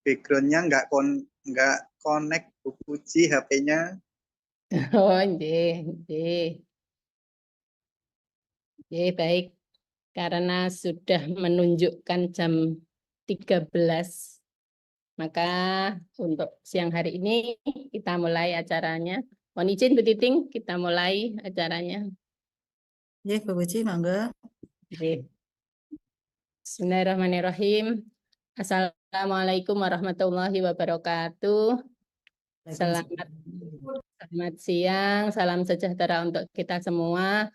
Backgroundnya nggak connect Bu Puji HP-nya. Oh, nggih, nggih. Nggih, baik. Karena sudah menunjukkan jam 13, maka untuk siang hari ini kita mulai acaranya. Mohon izin Bu Titing, kita mulai acaranya. Nggih, Bu Puji, monggo. Nggih. Bismillahirrahmanirrahim. Assalamualaikum warahmatullahi wabarakatuh. Selamat siang, salam sejahtera untuk kita semua.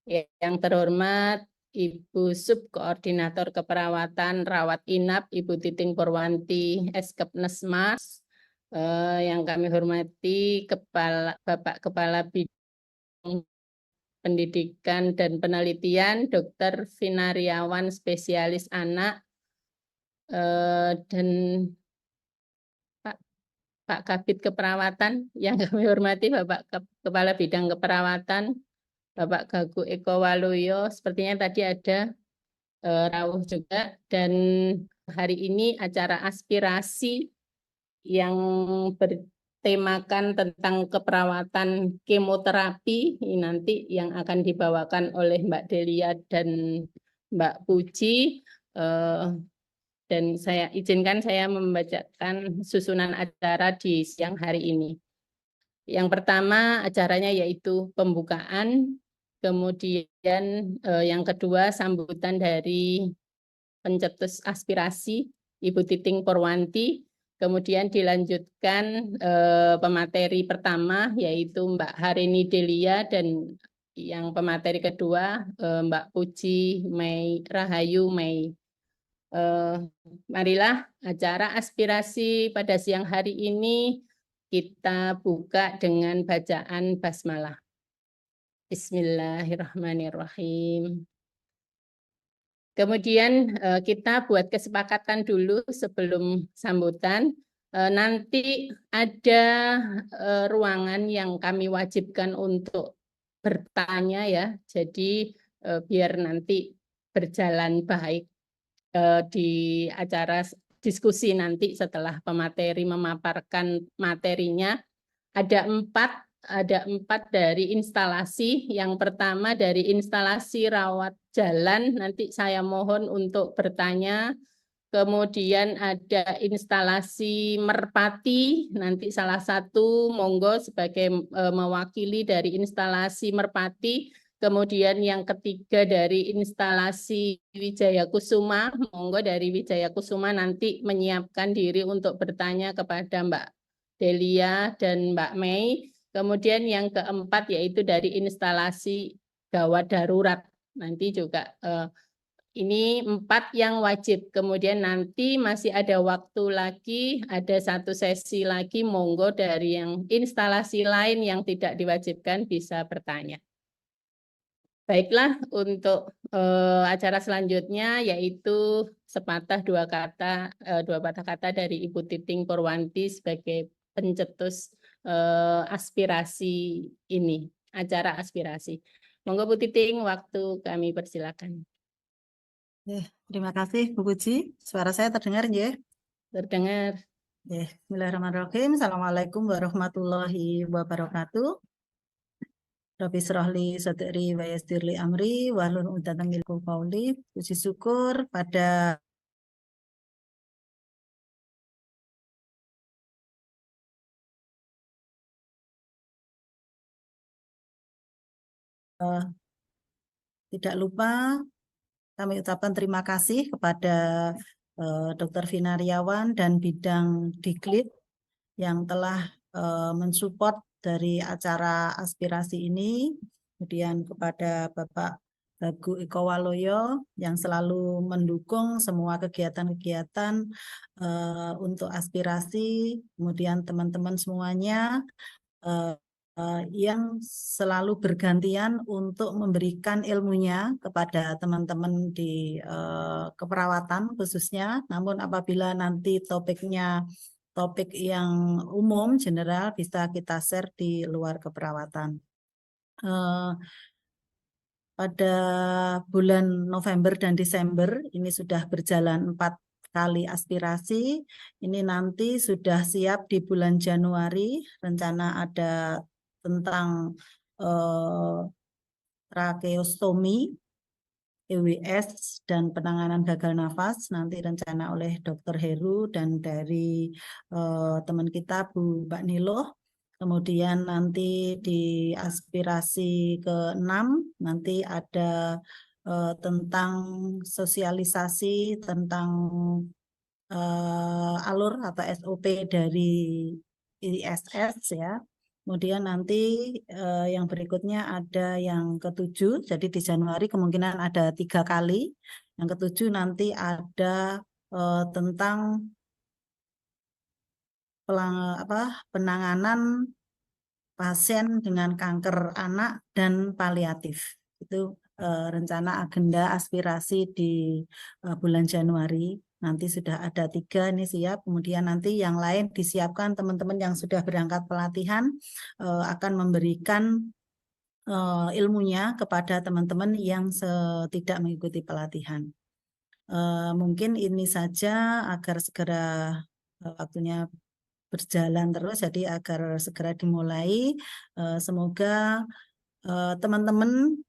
Yang terhormat Ibu Subkoordinator Keperawatan Rawat Inap Ibu Titing Purwanti Eskepnesmas, yang kami hormati Bapak Kepala Bidang Pendidikan dan Penelitian Dr. Vinariawan Spesialis Anak, dan Pak Kabid Keperawatan yang kami hormati Bapak Kepala Bidang Keperawatan Bapak Gagu Eko Waluyo. Sepertinya tadi ada Rawuh juga, dan hari ini acara aspirasi yang bertemakan tentang keperawatan kemoterapi ini nanti yang akan dibawakan oleh Mbak Delia dan Mbak Puji, dan saya izinkan saya membacakan susunan acara di siang hari ini. Yang pertama acaranya yaitu pembukaan, kemudian yang kedua sambutan dari pencetus aspirasi Ibu Titing Purwanti, kemudian dilanjutkan pemateri pertama yaitu Mbak Harini Delia, dan yang pemateri kedua Mbak Puji Mei Rahayu Mei. Marilah acara aspirasi pada siang hari ini kita buka dengan bacaan basmalah. Bismillahirrahmanirrahim. Kemudian kita buat kesepakatan dulu sebelum sambutan. Nanti ada ruangan yang kami wajibkan untuk bertanya ya. Jadi biar nanti berjalan baik di acara diskusi nanti setelah pemateri memaparkan materinya. Ada empat dari instalasi. Yang pertama dari instalasi rawat jalan, nanti saya mohon untuk bertanya. Kemudian ada instalasi merpati, nanti salah satu monggo sebagai mewakili dari instalasi merpati. Kemudian yang ketiga dari instalasi Wijaya Kusuma, monggo dari Wijaya Kusuma nanti menyiapkan diri untuk bertanya kepada Mbak Delia dan Mbak Mei. Kemudian yang keempat yaitu dari instalasi gawat darurat. Nanti juga ini 4 yang wajib. Kemudian nanti masih ada waktu lagi, ada satu sesi lagi, monggo dari yang instalasi lain yang tidak diwajibkan bisa bertanya. Baiklah, untuk acara selanjutnya yaitu sepatah dua patah kata dari Ibu Titing Purwanti sebagai pencetus aspirasi ini, acara aspirasi. Monggo Bu Titing, waktu kami persilakan. Terima kasih Bu Puji. Suara saya terdengar ya? Terdengar. Bismillahirrahmanirrahim. Assalamualaikum warahmatullahi wabarakatuh. Rabbi syrahli sadri wa yassirli amri wahlul 'uqdatam min lisani qawli. Puji syukur pada tidak lupa kami ucapkan terima kasih kepada Dr. Vinariawan dan bidang Diklit yang telah mensupport dari acara aspirasi ini, kemudian kepada Bapak Gagu Eko Waluyo yang selalu mendukung semua kegiatan-kegiatan untuk aspirasi, kemudian teman-teman semuanya yang selalu bergantian untuk memberikan ilmunya kepada teman-teman di keperawatan khususnya. Namun apabila nanti topiknya topik yang umum, general, bisa kita share di luar keperawatan. Pada bulan November dan Desember, ini sudah berjalan 4 kali aspirasi. Ini nanti sudah siap di bulan Januari. Rencana ada tentang tracheostomi, EWS, dan penanganan gagal nafas. Nanti rencana oleh Dr. Heru dan dari teman kita Bu Mbak Nilo. Kemudian nanti di aspirasi ke-6 nanti ada tentang sosialisasi tentang alur atau SOP dari ISS ya. Kemudian nanti yang berikutnya ada yang ke-7, jadi di Januari kemungkinan ada 3 kali. Yang ke-7 nanti ada tentang penanganan pasien dengan kanker anak dan paliatif. Itu rencana agenda aspirasi di bulan Januari. Nanti sudah ada 3 ini siap. Kemudian nanti yang lain disiapkan teman-teman yang sudah berangkat pelatihan akan memberikan ilmunya kepada teman-teman yang tidak mengikuti pelatihan. Mungkin ini saja agar segera waktunya berjalan terus, jadi agar segera dimulai. Semoga teman-teman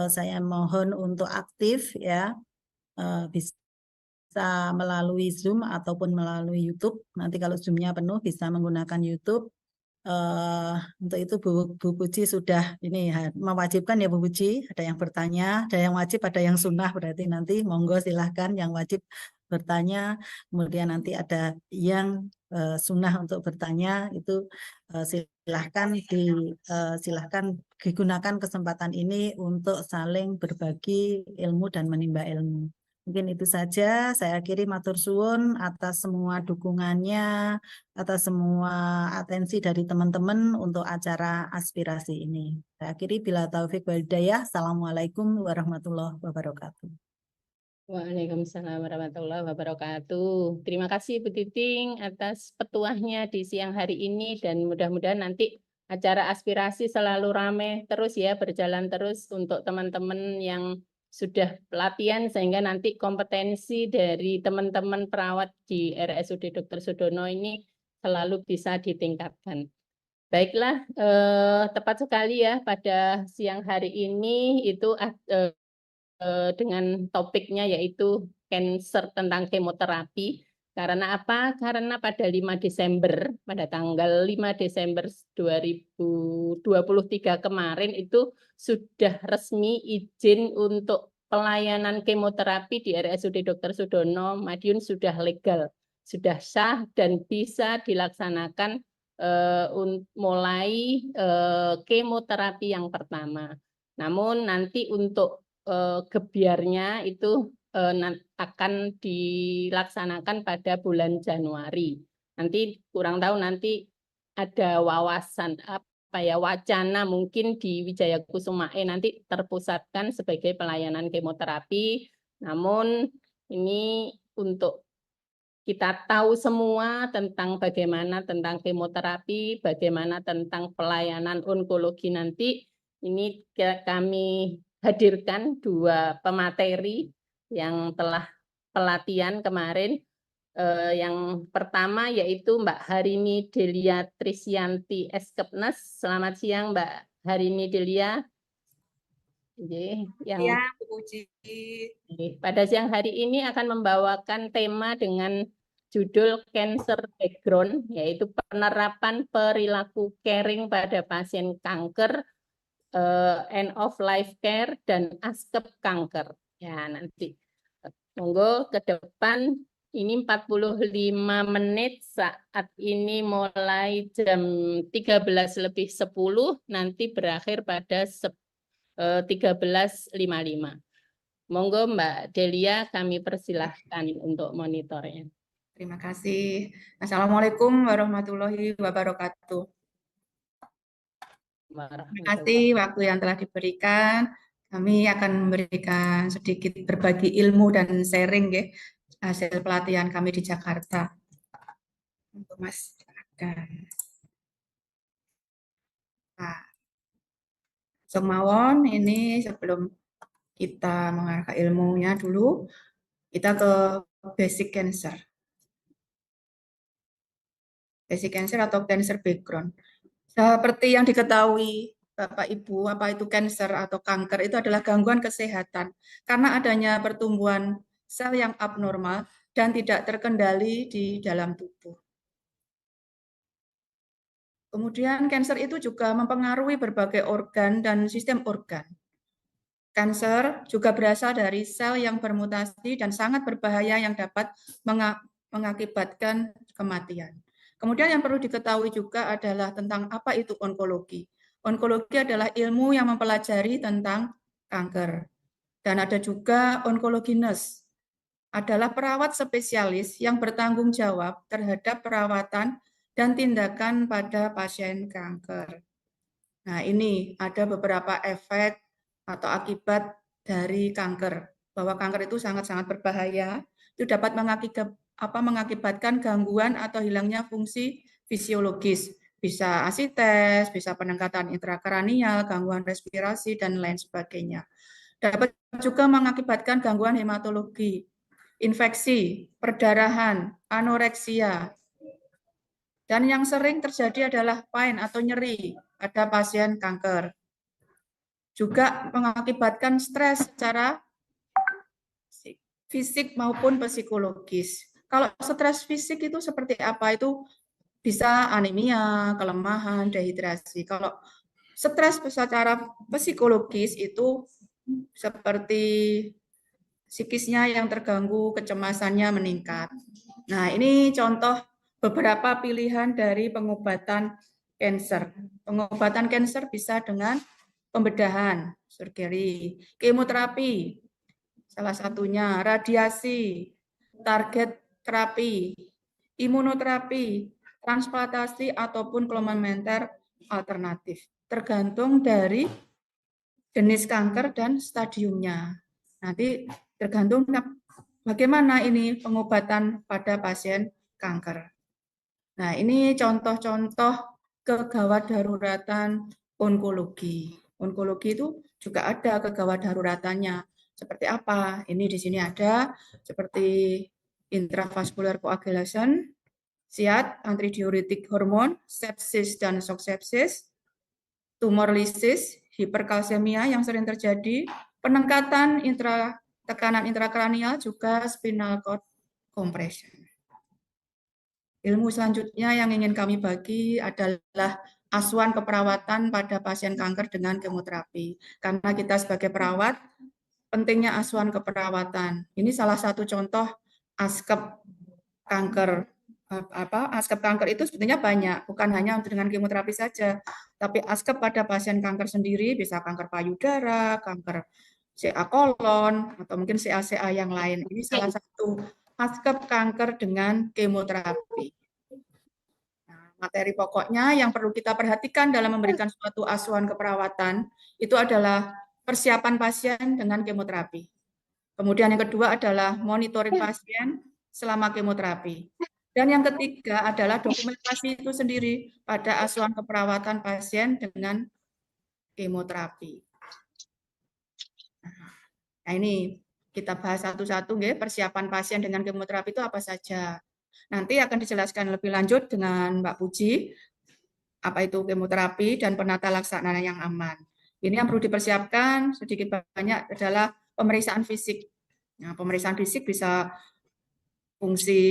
saya mohon untuk aktif ya, bisa melalui Zoom ataupun melalui YouTube. Nanti kalau Zoom-nya penuh bisa menggunakan YouTube. Untuk itu Bu Puji sudah ini ya, mewajibkan ya Bu Puji, ada yang bertanya, ada yang wajib, ada yang sunnah, berarti nanti monggo silahkan yang wajib bertanya, kemudian nanti ada yang sunnah untuk bertanya, itu silahkan digunakan kesempatan ini untuk saling berbagi ilmu dan menimba ilmu. Mungkin itu saja, saya akhiri matur suwun atas semua dukungannya, atas semua atensi dari teman-teman untuk acara aspirasi ini. Saya akhiri bila taufik wal hidayah. Assalamualaikum warahmatullahi wabarakatuh. Waalaikumsalam warahmatullahi wabarakatuh. Terima kasih Bu Titing atas petuahnya di siang hari ini, dan mudah-mudahan nanti acara aspirasi selalu ramai terus ya, berjalan terus untuk teman-teman yang sudah pelatihan, sehingga nanti kompetensi dari teman-teman perawat di RSUD Dr. Sudono ini selalu bisa ditingkatkan. Baiklah, tepat sekali ya pada siang hari ini itu dengan topiknya yaitu cancer tentang kemoterapi. Karena apa? Karena pada 5 Desember, pada tanggal 5 Desember 2023 kemarin itu sudah resmi izin untuk pelayanan kemoterapi di RSUD Dr. Sudono Madiun sudah legal, sudah sah dan bisa dilaksanakan mulai kemoterapi yang pertama. Namun nanti untuk gebiarnya itu akan dilaksanakan pada bulan Januari. Nanti kurang tahu, nanti ada wawasan wacana mungkin di Wijaya Kusumae nanti terpusatkan sebagai pelayanan kemoterapi. Namun ini untuk kita tahu semua tentang bagaimana tentang kemoterapi, bagaimana tentang pelayanan onkologi nanti, ini kami hadirkan 2 pemateri yang telah pelatihan kemarin. Yang pertama yaitu Mbak Harini Delia Trisyanti Eskepnes. Selamat siang Mbak Harini Delia. Ya, Bu Puji. Pada siang hari ini akan membawakan tema dengan judul Cancer Background, yaitu penerapan perilaku caring pada pasien kanker, end of life care, dan askep kanker. Ya, nanti monggo ke depan. Ini 45 menit, saat ini mulai jam 13:10, nanti berakhir pada 13:55. Monggo Mbak Delia, kami persilahkan untuk monitornya. Terima kasih. Assalamualaikum warahmatullahi wabarakatuh. Terima kasih waktu yang telah diberikan. Kami akan memberikan sedikit berbagi ilmu dan sharing ya, hasil pelatihan kami di Jakarta. Untuk Mas Nah, Sumawon, ini sebelum kita mengarah ke ilmunya dulu, Kita ke basic cancer. Basic cancer atau cancer background. Seperti yang diketahui Bapak Ibu, apa itu cancer atau kanker itu adalah gangguan kesehatan karena adanya pertumbuhan sel yang abnormal dan tidak terkendali di dalam tubuh. Kemudian kanker itu juga mempengaruhi berbagai organ dan sistem organ. Kanker juga berasal dari sel yang bermutasi dan sangat berbahaya yang dapat mengakibatkan kematian. Kemudian yang perlu diketahui juga adalah tentang apa itu onkologi. Onkologi adalah ilmu yang mempelajari tentang kanker. Dan ada juga onkologi nurse, adalah perawat spesialis yang bertanggung jawab terhadap perawatan dan tindakan pada pasien kanker. Nah, ini ada beberapa efek atau akibat dari kanker. Bahwa kanker itu sangat-sangat berbahaya, itu dapat mengakibatkan gangguan atau hilangnya fungsi fisiologis. Bisa asites, bisa peningkatan intrakranial, gangguan respirasi, dan lain sebagainya. Dapat juga mengakibatkan gangguan hematologi, infeksi, perdarahan, anoreksia. Dan yang sering terjadi adalah pain atau nyeri pada pasien kanker. Juga mengakibatkan stres secara fisik maupun psikologis. Kalau stres fisik itu seperti apa? Itu bisa anemia, kelemahan, dehidrasi. Kalau stres secara psikologis itu seperti psikisnya yang terganggu, kecemasannya meningkat. Nah, ini contoh beberapa pilihan dari pengobatan kanker. Pengobatan kanker bisa dengan pembedahan, surgery, kemoterapi, salah satunya radiasi, target terapi, imunoterapi, transplantasi ataupun komplementer alternatif. Tergantung dari jenis kanker dan stadiumnya. Nanti tergantung bagaimana ini pengobatan pada pasien kanker. Nah, ini contoh-contoh kegawat daruratan onkologi. Onkologi itu juga ada kegawat daruratannya. Seperti apa? Ini di sini ada seperti intravascular coagulation, SIAD, antidiuretik hormon, sepsis dan shock sepsis, tumor lisis, hiperkalsemia yang sering terjadi, peningkatan tekanan intrakranial, juga spinal cord compression. Ilmu selanjutnya yang ingin kami bagi adalah asuhan keperawatan pada pasien kanker dengan kemoterapi. Karena kita sebagai perawat, pentingnya asuhan keperawatan. Ini salah satu contoh askep kanker. Askep kanker itu sebetulnya banyak, bukan hanya dengan kemoterapi saja, tapi askep pada pasien kanker sendiri bisa kanker payudara, kanker CA kolon, atau mungkin CA-CA yang lain. Ini salah satu askep kanker dengan kemoterapi. Nah, materi pokoknya yang perlu kita perhatikan dalam memberikan suatu asuhan keperawatan itu adalah persiapan pasien dengan kemoterapi. Kemudian yang kedua adalah monitoring pasien selama kemoterapi. Dan yang ketiga adalah dokumentasi itu sendiri pada asuhan keperawatan pasien dengan kemoterapi. Nah, ini kita bahas satu-satu, persiapan pasien dengan kemoterapi itu apa saja. Nanti akan dijelaskan lebih lanjut dengan Mbak Puji, apa itu kemoterapi dan penata laksana yang aman. Ini yang perlu dipersiapkan sedikit banyak adalah pemeriksaan fisik. Nah, pemeriksaan fisik bisa fungsi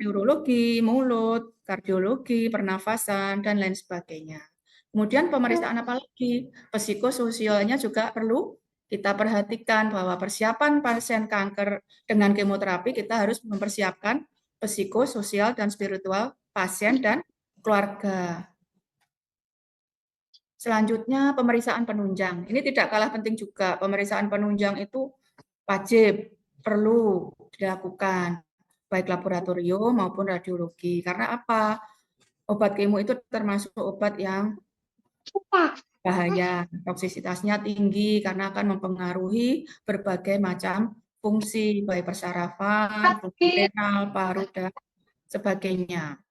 neurologi, mulut, kardiologi, pernafasan, dan lain sebagainya. Kemudian pemeriksaan apa lagi? Psikososialnya juga perlu kita perhatikan bahwa persiapan pasien kanker dengan kemoterapi kita harus mempersiapkan psikososial dan spiritual pasien dan keluarga. Selanjutnya pemeriksaan penunjang. Ini tidak kalah penting juga. Pemeriksaan penunjang itu wajib, perlu dilakukan baik laboratorium maupun radiologi. Karena apa? Obat kemo itu termasuk obat yang bahaya, toksisitasnya tinggi karena akan mempengaruhi berbagai macam fungsi, baik persarafan, fungsi renal, paru, dan sebagainya.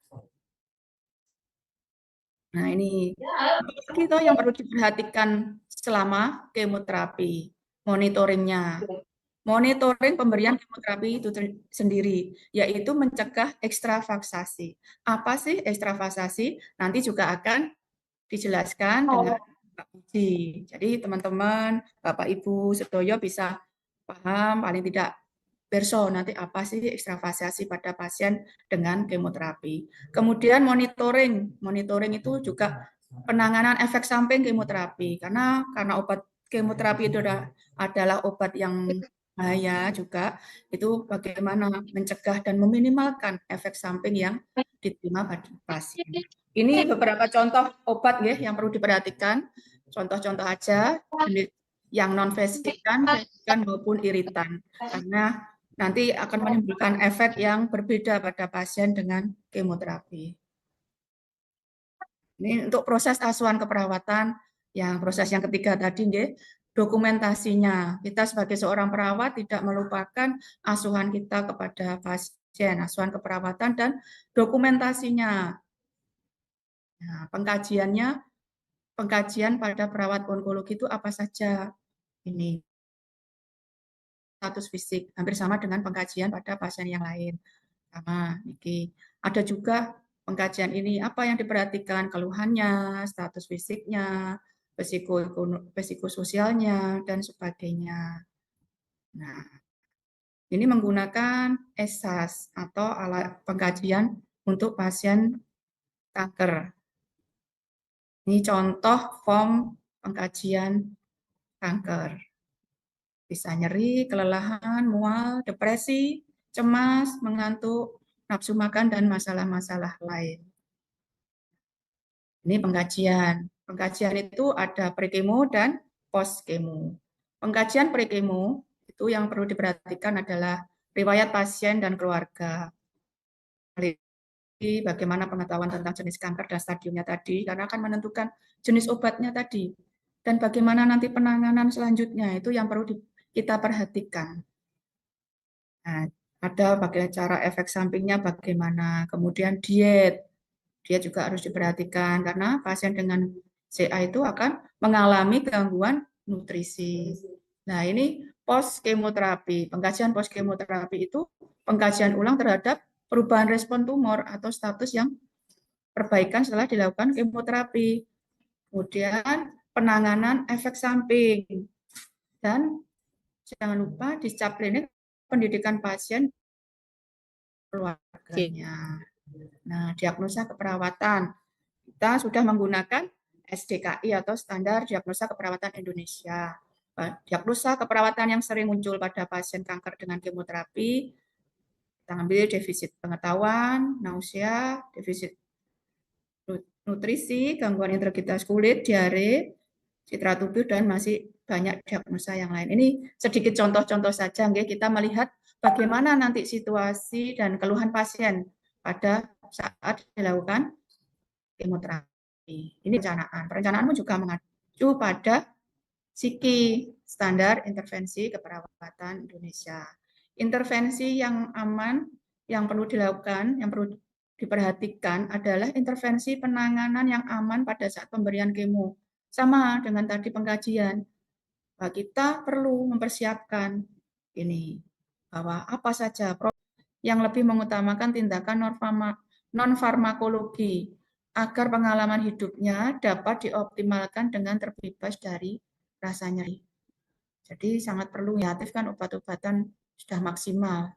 Nah, ini itu yang perlu diperhatikan selama kemoterapi, monitoringnya. monitoring pemberian kemoterapi itu sendiri, yaitu mencegah ekstravasasi. Apa sih ekstravasasi? Nanti juga akan dijelaskan dengan Pak Puji. Jadi teman-teman, Bapak Ibu sedoyo bisa paham paling tidak perso nanti apa sih ekstravasasi pada pasien dengan kemoterapi. Kemudian monitoring itu juga penanganan efek samping kemoterapi karena obat kemoterapi itu adalah obat yang bahaya juga, itu bagaimana mencegah dan meminimalkan efek samping yang diterima pada pasien. Ini beberapa contoh obat ya yang perlu diperhatikan. Contoh-contoh aja yang non-vesikan maupun iritan, karena nanti akan menimbulkan efek yang berbeda pada pasien dengan kemoterapi. Ini untuk proses asuhan keperawatan, yang proses yang ketiga tadi, dokumentasinya. Kita sebagai seorang perawat tidak melupakan asuhan kita kepada pasien, asuhan keperawatan dan dokumentasinya. Nah, pengkajian pada perawat onkologi itu apa saja? Ini status fisik, hampir sama dengan pengkajian pada pasien yang lain. Sama, Niki. Ada juga pengkajian ini, apa yang diperhatikan, keluhannya, status fisiknya, psikososialnya, dan sebagainya. Nah, ini menggunakan ESAS atau alat pengkajian untuk pasien kanker. Ini contoh form pengkajian kanker. Bisa nyeri, kelelahan, mual, depresi, cemas, mengantuk, nafsu makan, dan masalah-masalah lain. Ini pengkajian. Pengkajian itu ada pre-kemo dan post-kemo. Pengkajian pre-kemo itu yang perlu diperhatikan adalah riwayat pasien dan keluarga. Bagaimana pengetahuan tentang jenis kanker dan stadiumnya tadi, karena akan menentukan jenis obatnya tadi. Dan bagaimana nanti penanganan selanjutnya, itu yang perlu kita perhatikan. Nah, ada bagaimana cara efek sampingnya bagaimana, kemudian diet juga harus diperhatikan karena pasien dengan CA itu akan mengalami gangguan nutrisi. Nah, ini post kemoterapi. Pengkajian post kemoterapi itu pengkajian ulang terhadap perubahan respon tumor atau status yang perbaikan setelah dilakukan kemoterapi. Kemudian penanganan efek samping dan jangan lupa di cap klinik pendidikan pasien keluarganya. Nah, diagnosa keperawatan. Kita sudah menggunakan SDKI atau Standar Diagnosa Keperawatan Indonesia. Diagnosa keperawatan yang sering muncul pada pasien kanker dengan kemoterapi, kita ambil defisit pengetahuan, nausea, defisit nutrisi, gangguan integritas kulit, diare, citra tubuh, dan masih banyak diagnosa yang lain. Ini sedikit contoh-contoh saja, kita melihat bagaimana nanti situasi dan keluhan pasien pada saat dilakukan kemoterapi. Ini perencanaan. Perencanaanmu juga mengacu pada SIKI, Standar Intervensi Keperawatan Indonesia. Intervensi yang aman, yang perlu dilakukan, yang perlu diperhatikan adalah intervensi penanganan yang aman pada saat pemberian kemo. Sama dengan tadi pengkajian. Kita perlu mempersiapkan ini, bahwa apa saja yang lebih mengutamakan tindakan non-farmakologi agar pengalaman hidupnya dapat dioptimalkan dengan terbebas dari rasa nyeri. Jadi sangat perlu kan obat-obatan sudah maksimal.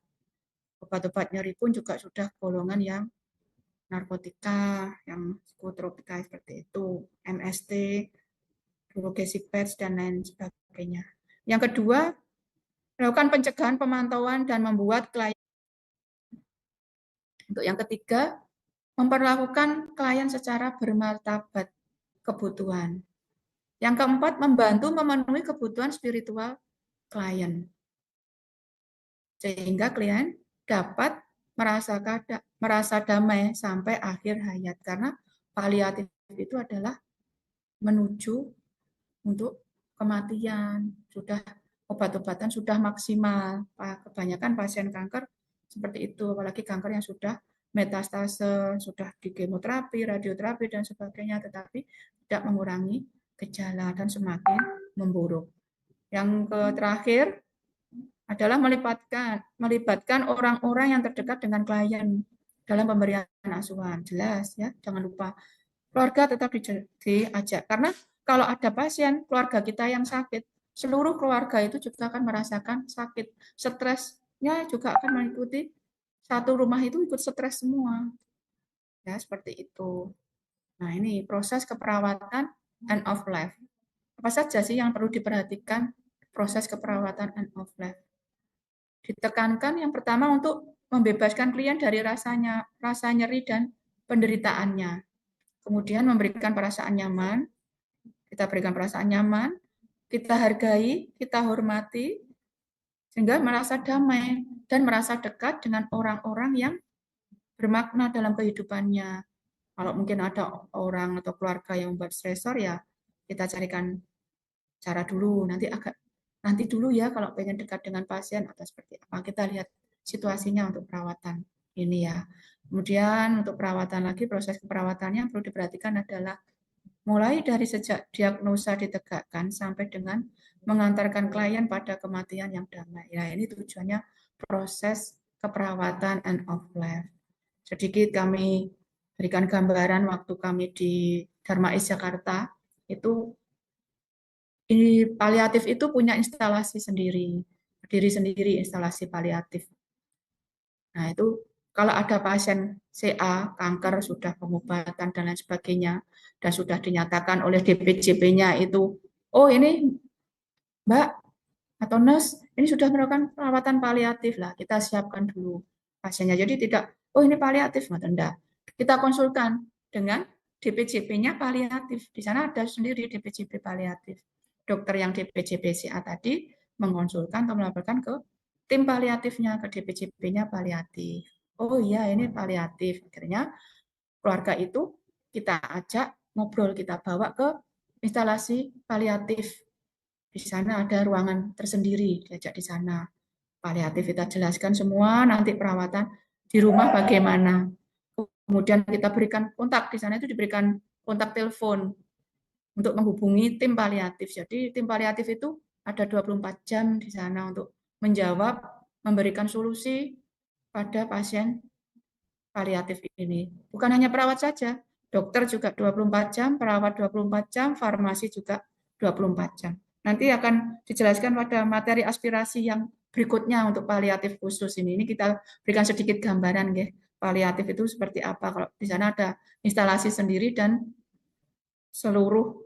Obat-obat nyeri pun juga sudah golongan yang narkotika, yang psikotropika seperti itu, MST, Durogesic patch, dan lain sebagainya. Yang kedua, melakukan pencegahan, pemantauan, dan membuat klien. Untuk yang ketiga, memperlakukan klien secara bermartabat kebutuhan. Yang keempat, membantu memenuhi kebutuhan spiritual klien. Sehingga klien dapat merasa damai sampai akhir hayat. Karena paliatif itu adalah menuju untuk kematian. Sudah obat-obatan sudah maksimal. Kebanyakan pasien kanker seperti itu, apalagi kanker yang sudah metastase, sudah di kemoterapi, radioterapi, dan sebagainya, tetapi tidak mengurangi gejala dan semakin memburuk. Yang terakhir, adalah melibatkan orang-orang yang terdekat dengan klien dalam pemberian asuhan. Jelas ya, jangan lupa. Keluarga tetap diajak, karena kalau ada pasien keluarga kita yang sakit, seluruh keluarga itu juga akan merasakan sakit. Stresnya juga akan mengikuti, satu rumah itu ikut stres semua. Ya, seperti itu. Nah, ini proses keperawatan end of life. Apa saja sih yang perlu diperhatikan proses keperawatan end of life? Ditekankan yang pertama untuk membebaskan klien dari rasa nyeri dan penderitaannya. Kemudian memberikan perasaan nyaman, kita berikan perasaan nyaman, kita hargai, kita hormati, sehingga merasa damai dan merasa dekat dengan orang-orang yang bermakna dalam kehidupannya. Kalau mungkin ada orang atau keluarga yang membuat stresor, ya kita carikan cara dulu, nanti dulu ya kalau pengen dekat dengan pasien atau seperti apa. Kita lihat situasinya untuk perawatan ini ya. Kemudian untuk perawatan lagi, proses keperawatannya yang perlu diperhatikan adalah mulai dari sejak diagnosa ditegakkan sampai dengan mengantarkan klien pada kematian yang damai. Ya, ini tujuannya proses keperawatan end of life. Sedikit kami berikan gambaran waktu kami di Dharmais Jakarta, itu di paliatif itu punya instalasi sendiri, berdiri sendiri instalasi paliatif. Nah, itu kalau ada pasien CA, kanker, sudah pengobatan dan lain sebagainya, dan sudah dinyatakan oleh DPJP-nya itu, oh ini Mbak atau nurse, ini sudah melakukan perawatan paliatif lah, kita siapkan dulu pasiennya. Jadi tidak, oh ini paliatif, enggak. Kita konsulkan dengan DPJP-nya paliatif. Di sana ada sendiri DPJP paliatif. Dokter yang DPJP CA tadi mengonsulkan atau melaporkan ke tim paliatifnya, ke DPJP-nya paliatif. Oh iya, ini paliatif. Akhirnya keluarga itu kita ajak ngobrol, kita bawa ke instalasi paliatif. Di sana ada ruangan tersendiri, diajak di sana. Paliatif kita jelaskan semua, nanti perawatan di rumah bagaimana. Kemudian kita berikan kontak, di sana itu diberikan kontak telepon untuk menghubungi tim paliatif. Jadi tim paliatif itu ada 24 jam di sana untuk menjawab, memberikan solusi pada pasien paliatif ini. Bukan hanya perawat saja, dokter juga 24 jam, perawat 24 jam, farmasi juga 24 jam. Nanti akan dijelaskan pada materi aspirasi yang berikutnya untuk paliatif khusus ini. Ini kita berikan sedikit gambaran, ya. Paliatif itu seperti apa. Kalau di sana ada instalasi sendiri dan seluruh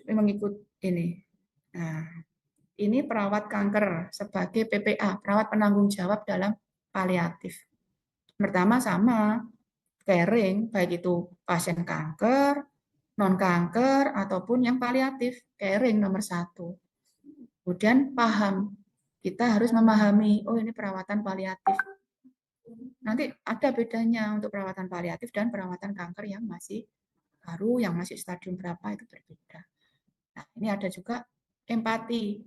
mengikut ini. Nah, ini perawat kanker sebagai PPA, perawat penanggung jawab dalam paliatif. Pertama sama caring, baik itu pasien kanker, non-kanker, ataupun yang paliatif, caring nomor 1. Kemudian paham, kita harus memahami, oh ini perawatan paliatif. Nanti ada bedanya untuk perawatan paliatif dan perawatan kanker yang masih baru, yang masih stadium berapa, itu berbeda. Nah, ini ada juga empati.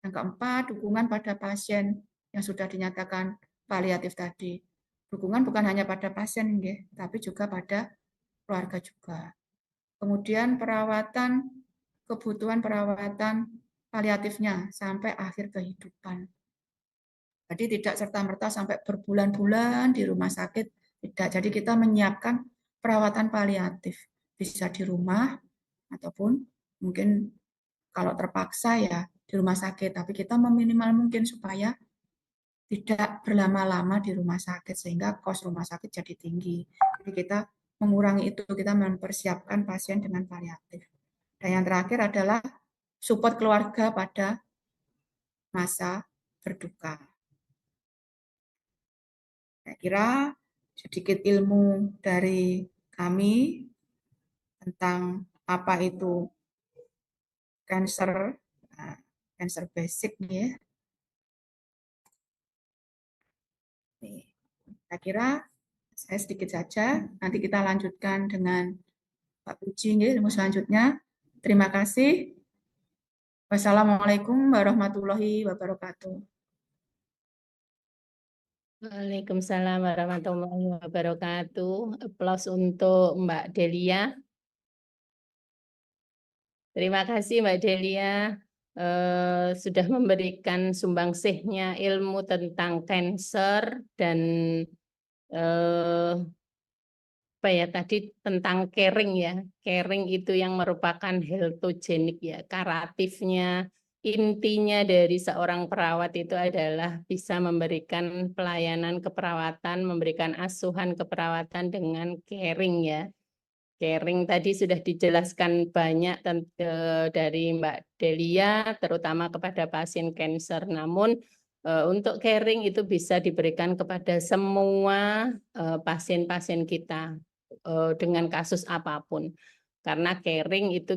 Yang keempat, dukungan pada pasien yang sudah dinyatakan paliatif tadi. Dukungan bukan hanya pada pasien, tapi juga pada keluarga juga. Kemudian perawatan, kebutuhan perawatan paliatifnya sampai akhir kehidupan. Jadi tidak serta-merta sampai berbulan-bulan di rumah sakit, tidak. Jadi kita menyiapkan perawatan paliatif, bisa di rumah ataupun mungkin kalau terpaksa ya di rumah sakit, tapi kita meminimal mungkin supaya tidak berlama-lama di rumah sakit sehingga kos rumah sakit jadi tinggi. Jadi kita mengurangi itu, kita mempersiapkan pasien dengan paliatif. Dan yang terakhir adalah support keluarga pada masa berduka. Saya kira sedikit ilmu dari kami tentang apa itu cancer, cancer basic ya. Saya kira saya sedikit saja. Nanti kita lanjutkan dengan Pak Puji ilmu selanjutnya. Terima kasih. Wassalamualaikum warahmatullahi wabarakatuh. Waalaikumsalam warahmatullahi wabarakatuh. Aplaus untuk Mbak Delia. Terima kasih Mbak Delia. sudah memberikan sumbangsihnya ilmu tentang kanker dan apa ya tadi tentang caring ya. Caring itu yang merupakan healthogenik ya, karatifnya. Intinya dari seorang perawat itu adalah bisa memberikan pelayanan keperawatan, memberikan asuhan keperawatan dengan caring ya. Caring tadi sudah dijelaskan banyak dari Mbak Delia, terutama kepada pasien kanker. Namun untuk caring itu bisa diberikan kepada semua pasien-pasien kita dengan kasus apapun. Karena caring itu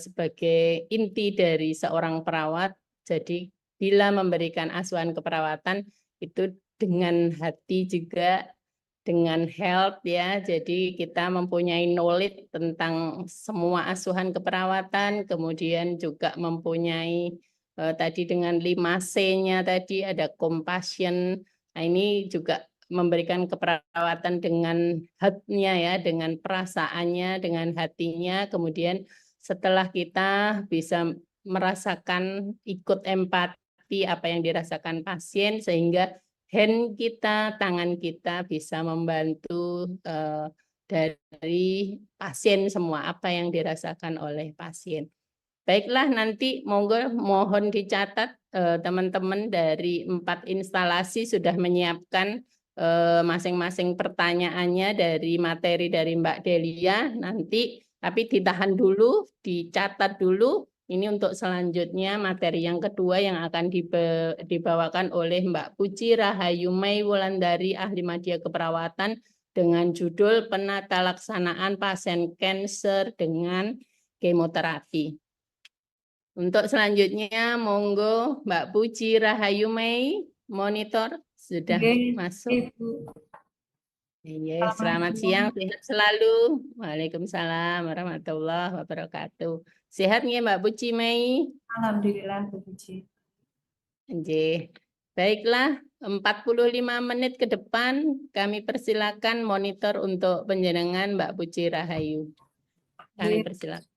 sebagai inti dari seorang perawat. Jadi bila memberikan asuhan keperawatan itu dengan hati juga, dengan health ya. Jadi kita mempunyai knowledge tentang semua asuhan keperawatan, kemudian juga mempunyai tadi dengan 5C-nya tadi ada compassion. Nah, ini juga memberikan keperawatan dengan hatinya ya, dengan perasaannya, dengan hatinya. Kemudian setelah kita bisa merasakan ikut empati apa yang dirasakan pasien, sehingga hand kita, tangan kita bisa membantu dari pasien semua apa yang dirasakan oleh pasien. Baiklah, nanti mohon dicatat teman-teman dari 4 instalasi sudah menyiapkan masing-masing pertanyaannya dari materi dari Mbak Delia. Nanti tapi ditahan dulu, dicatat dulu. Ini untuk selanjutnya materi yang kedua yang akan dibawakan oleh Mbak Puji Rahayu Mei Wulandari, ahli media keperawatan dengan judul Penata Laksanaan Pasien Kanker dengan Kemoterapi. Untuk selanjutnya, monggo Mbak Puji Rahayu Mei, monitor sudah masuk. Iya, selamat siang, sehat selalu. Waalaikumsalam warahmatullahi wabarakatuh. Sehat nggih Mbak Puji Mei? Alhamdulillah, Bu Puji. Nggih. Baiklah, 45 menit ke depan kami persilakan monitor untuk penjenengan Mbak Puji Rahayu. Kami persilakan.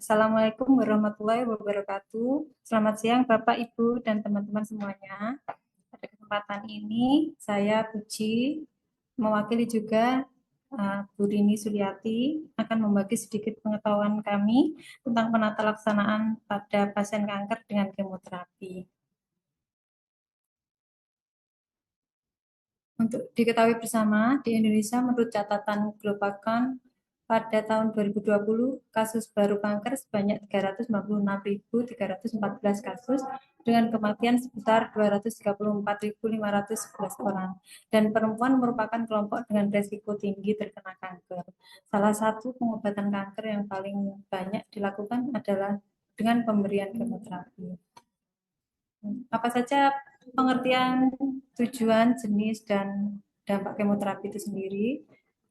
Assalamualaikum warahmatullahi wabarakatuh. Selamat siang Bapak, Ibu, dan teman-teman semuanya. Pada kesempatan ini, saya Puji, mewakili juga Bu Rini Suliati, akan membagi sedikit pengetahuan kami tentang penata laksanaan pada pasien kanker dengan kemoterapi. Untuk diketahui bersama, di Indonesia menurut catatan Globakan, pada tahun 2020, kasus baru kanker sebanyak 396.314 kasus dengan kematian sebesar 234.511 orang. Dan perempuan merupakan kelompok dengan risiko tinggi terkena kanker. Salah satu pengobatan kanker yang paling banyak dilakukan adalah dengan pemberian kemoterapi. Apa saja pengertian, tujuan, jenis, dan dampak kemoterapi itu sendiri?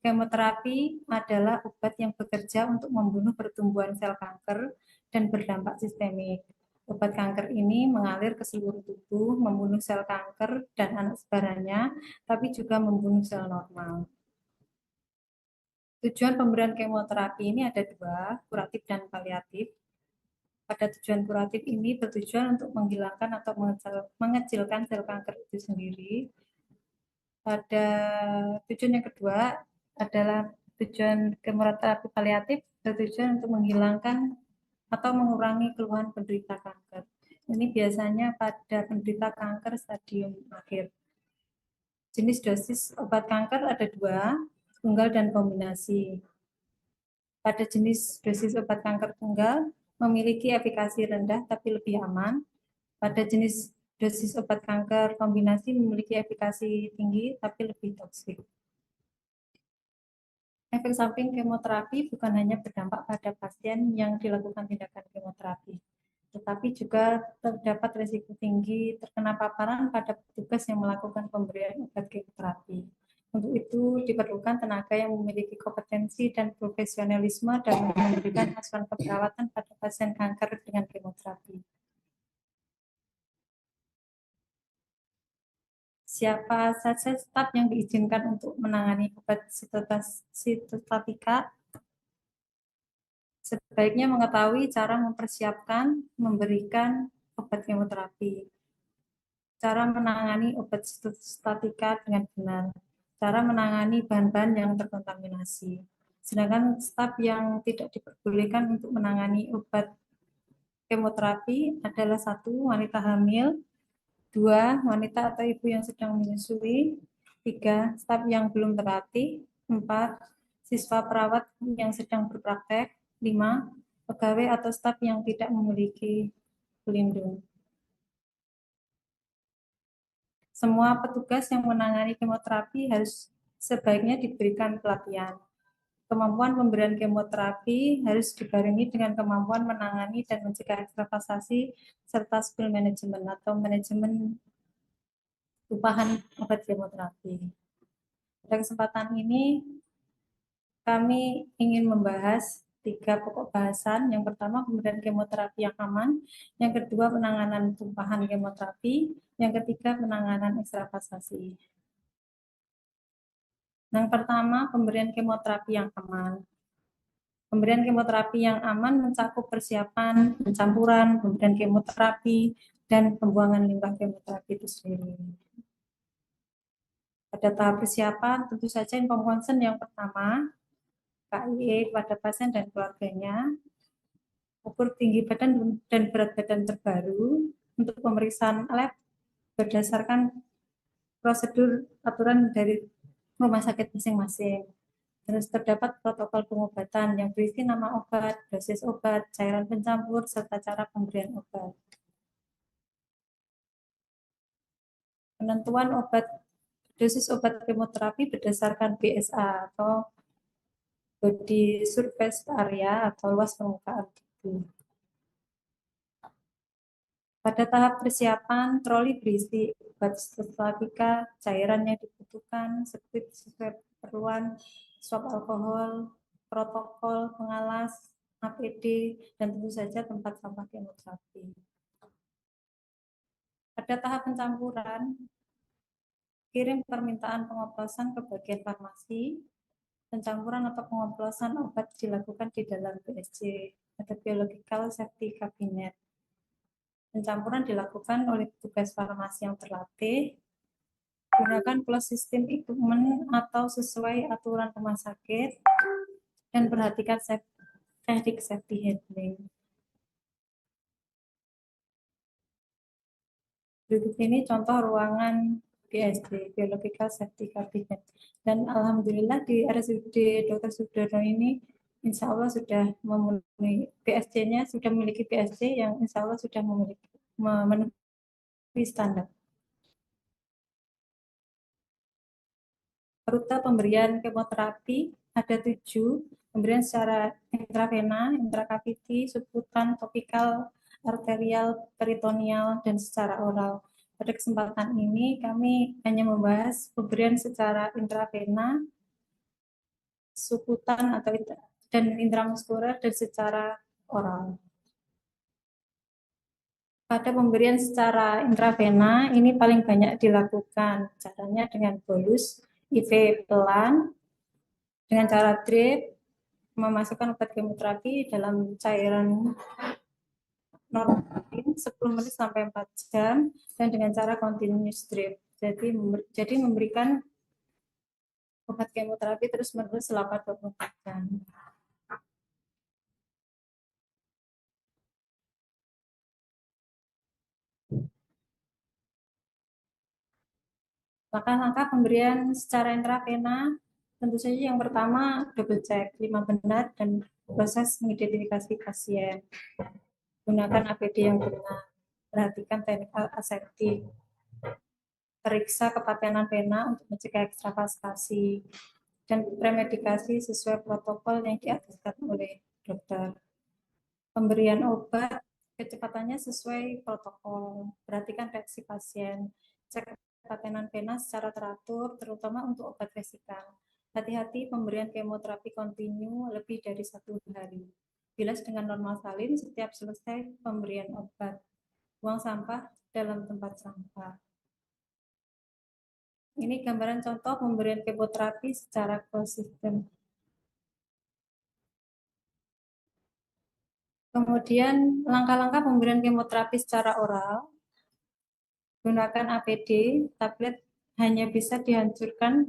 Kemoterapi adalah obat yang bekerja untuk membunuh pertumbuhan sel kanker dan berdampak sistemik. Obat kanker ini mengalir ke seluruh tubuh, membunuh sel kanker dan anak sebarannya, tapi juga membunuh sel normal. Tujuan pemberian kemoterapi ini ada dua, kuratif dan paliatif. Pada tujuan kuratif ini bertujuan untuk menghilangkan atau mengecilkan sel kanker itu sendiri. Pada tujuan yang kedua adalah tujuan kemoterapi paliatif, bertujuan untuk menghilangkan atau mengurangi keluhan penderita kanker. Ini biasanya pada penderita kanker stadium akhir. Jenis dosis obat kanker ada dua, tunggal dan kombinasi. Pada jenis dosis obat kanker tunggal memiliki efikasi rendah tapi lebih aman. Pada jenis dosis obat kanker kombinasi memiliki efikasi tinggi tapi lebih toksik. efek samping kemoterapi bukan hanya berdampak pada pasien yang dilakukan tindakan kemoterapi, tetapi juga terdapat risiko tinggi terkena paparan pada petugas yang melakukan pemberian obat kemoterapi. Untuk itu diperlukan tenaga yang memiliki kompetensi dan profesionalisme dalam memberikan asuhan keperawatan pada pasien kanker dengan kemoterapi. Siapa saja staf yang diizinkan untuk menangani obat sitostatika? Sebaiknya mengetahui cara mempersiapkan, memberikan obat kemoterapi, cara menangani obat sitostatika dengan benar, cara menangani bahan-bahan yang terkontaminasi. Sedangkan staf yang tidak diperbolehkan untuk menangani obat kemoterapi adalah 1. Wanita hamil, 2. Wanita atau ibu yang sedang menyusui, 3. Staf yang belum terlatih, 4. Siswa perawat yang sedang berpraktek, 5. Pegawai atau staf yang tidak memiliki pelindung. Semua petugas yang menangani kemoterapi harus sebaiknya diberikan pelatihan. Kemampuan pemberian kemoterapi harus dibarengi dengan kemampuan menangani dan mencegah ekstravasasi serta skill manajemen atau manajemen upahan obat kemoterapi. Pada kesempatan ini kami ingin membahas 3 pokok bahasan. Yang pertama, pemberian kemoterapi yang aman. Yang kedua, penanganan tumpahan kemoterapi. Yang ketiga, penanganan ekstravasasi. Yang pertama, pemberian kemoterapi yang aman. Pemberian kemoterapi yang aman mencakup persiapan, pencampuran, pemberian kemoterapi, dan pembuangan limbah kemoterapi itu sendiri. Pada tahap persiapan, tentu saja informed consent yang pertama, KIE kepada pasien dan keluarganya, ukur tinggi badan dan berat badan terbaru untuk pemeriksaan lab berdasarkan prosedur aturan dari rumah sakit masing-masing. Terus terdapat protokol pengobatan yang berisi nama obat, dosis obat, cairan pencampur, serta cara pemberian obat. Penentuan obat dosis obat kemoterapi berdasarkan BSA atau Body Surface Area atau luas permukaan tubuh. Pada tahap persiapan, troli berisi obat sitostatika, cairan yang dibutuhkan, skrip sesuai keperluan, swab alkohol, protokol pengalas, APD, dan tentu saja tempat sampah kemoterapi. Pada tahap pencampuran, kirim permintaan pengoplosan ke bagian farmasi. Pencampuran atau pengoplosan obat dilakukan di dalam BSC atau Biological Safety Cabinet. Pencampuran dilakukan oleh petugas farmasi yang terlatih. Gunakan closed system equipment atau sesuai aturan rumah sakit dan perhatikan teknik safety handling. Berikut ini contoh ruangan BSD, Biological Safety Cabinet. Dan alhamdulillah di RSUD Dr. Sudono ini insya Allah sudah memenuhi BSC-nya, sudah memiliki BSC yang insya Allah sudah memenuhi standar. Rute pemberian kemoterapi ada 7, pemberian secara intravena, intrakaviti, subkutan, topikal, arterial, peritoneal, dan secara oral. Pada kesempatan ini kami hanya membahas pemberian secara intravena, subkutan atau dan intramuskuler dan secara oral. Pada pemberian secara intravena ini paling banyak dilakukan caranya dengan bolus IV pelan, dengan cara drip, memasukkan obat kemoterapi dalam cairan normal 10 menit sampai 4 jam, dan dengan cara continuous drip. Jadi memberikan obat kemoterapi terus-menerus selama 24 jam. Langkah-langkah pemberian secara intravena, tentu saja yang pertama double check 5 benar dan proses mengidentifikasi pasien. Gunakan APD yang benar, perhatikan teknik aseptik, periksa kepatenan vena untuk mencegah ekstravasasi, dan premedikasi sesuai protokol yang diaturkan oleh dokter. Pemberian obat kecepatannya sesuai protokol, perhatikan reaksi pasien, cek ketetenan vena secara teratur, terutama untuk obat vesikan. Hati-hati pemberian kemoterapi kontinu lebih dari 1 hari. Bilas dengan normal salin setiap selesai pemberian obat. Buang sampah dalam tempat sampah. Ini gambaran contoh pemberian kemoterapi secara konsisten. Kemudian langkah-langkah pemberian kemoterapi secara oral. Gunakan APD, tablet hanya bisa dihancurkan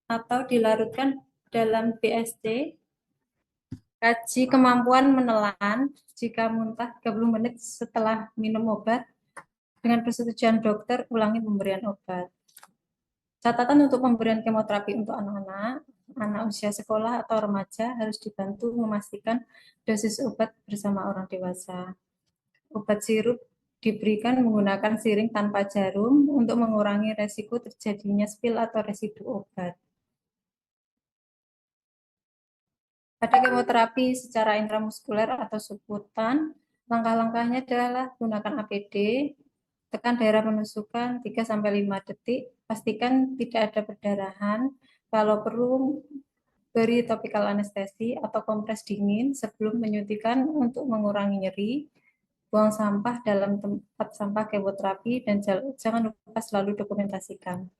atau dilarutkan dalam BSD. Kaji kemampuan menelan jika muntah 30 menit setelah minum obat. Dengan persetujuan dokter, ulangi pemberian obat. Catatan untuk pemberian kemoterapi untuk anak-anak, anak usia sekolah atau remaja harus dibantu memastikan dosis obat bersama orang dewasa. Obat sirup diberikan menggunakan siring tanpa jarum untuk mengurangi resiko terjadinya spill atau residu obat. Pada kemoterapi secara intramuskuler atau subkutan, langkah-langkahnya adalah gunakan APD, tekan daerah penusukan 3-5 detik, pastikan tidak ada perdarahan. Kalau perlu, beri topikal anestesi atau kompres dingin sebelum menyuntikan untuk mengurangi nyeri. Buang sampah dalam tempat sampah kemoterapi dan jangan lupa selalu dokumentasikan.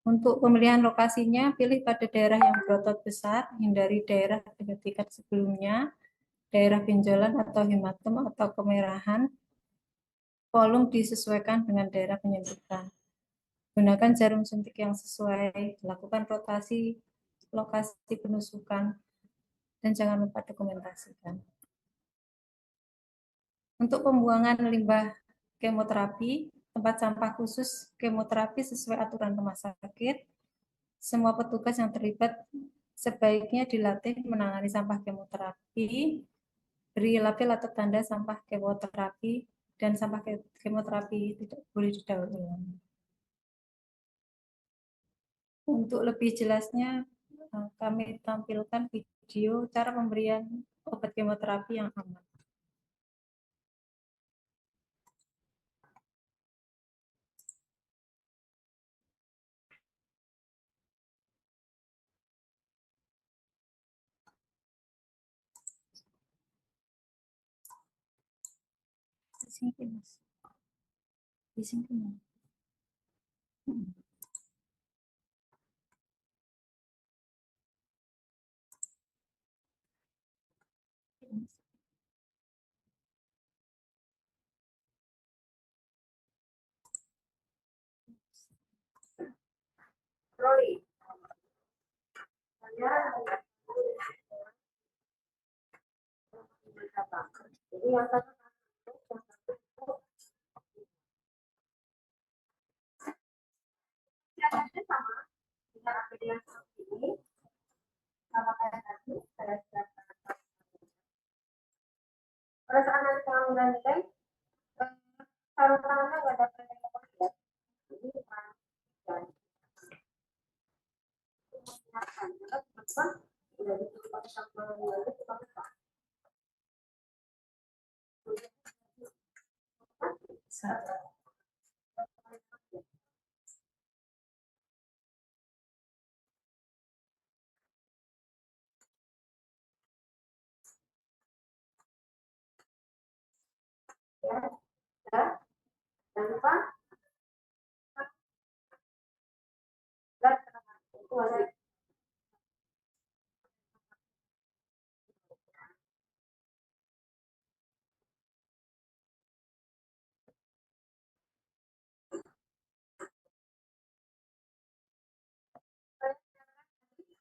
Untuk pemilihan lokasinya, pilih pada daerah yang berotot besar, hindari daerah penyuntikan sebelumnya, daerah benjolan atau hematom atau kemerahan. Volume disesuaikan dengan daerah penyuntikan. Gunakan jarum suntik yang sesuai, lakukan rotasi lokasi penusukan, dan jangan lupa dokumentasikan. Untuk pembuangan limbah kemoterapi, tempat sampah khusus kemoterapi sesuai aturan rumah sakit. Semua petugas yang terlibat sebaiknya dilatih menangani sampah kemoterapi, beri label atau tanda sampah kemoterapi, dan sampah kemoterapi tidak boleh didaur ulang. Untuk lebih jelasnya, kami tampilkan video cara pemberian obat kemoterapi yang aman. Di sini, Mas. Di sini. Pada saat nanti pengambilan nilai, sarung tangannya nggak ada protokol ya. Jadi teman-teman udah ditutup pakai sarung tangan itu pakai apa? Ya, jangan lupa. Itu ada.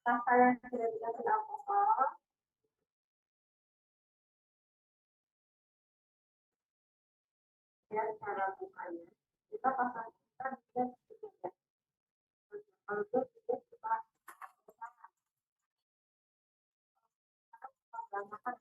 Rasa yang sudah dikasih alkohol, ya cara bukanya. Kita pasang kita bisa sedikit. Kalau itu kita makan.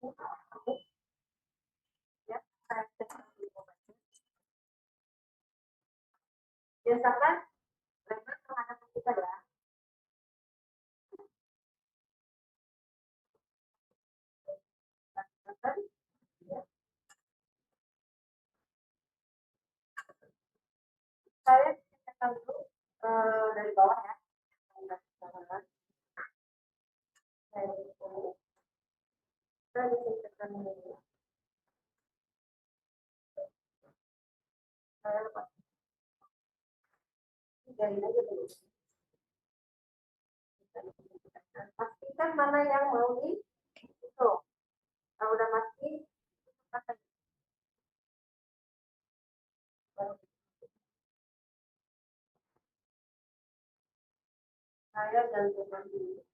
Ya, saya cek dulu. Biasakan lebar menghadap kita ya. Saya cekkan dulu dari bawah ya. Saya cekkan dulu. Saya lepas. Dari aja dulu. Pastikan mana yang mau di itu. Kalau udah pasti, pakai. Saya gantungkan dulu.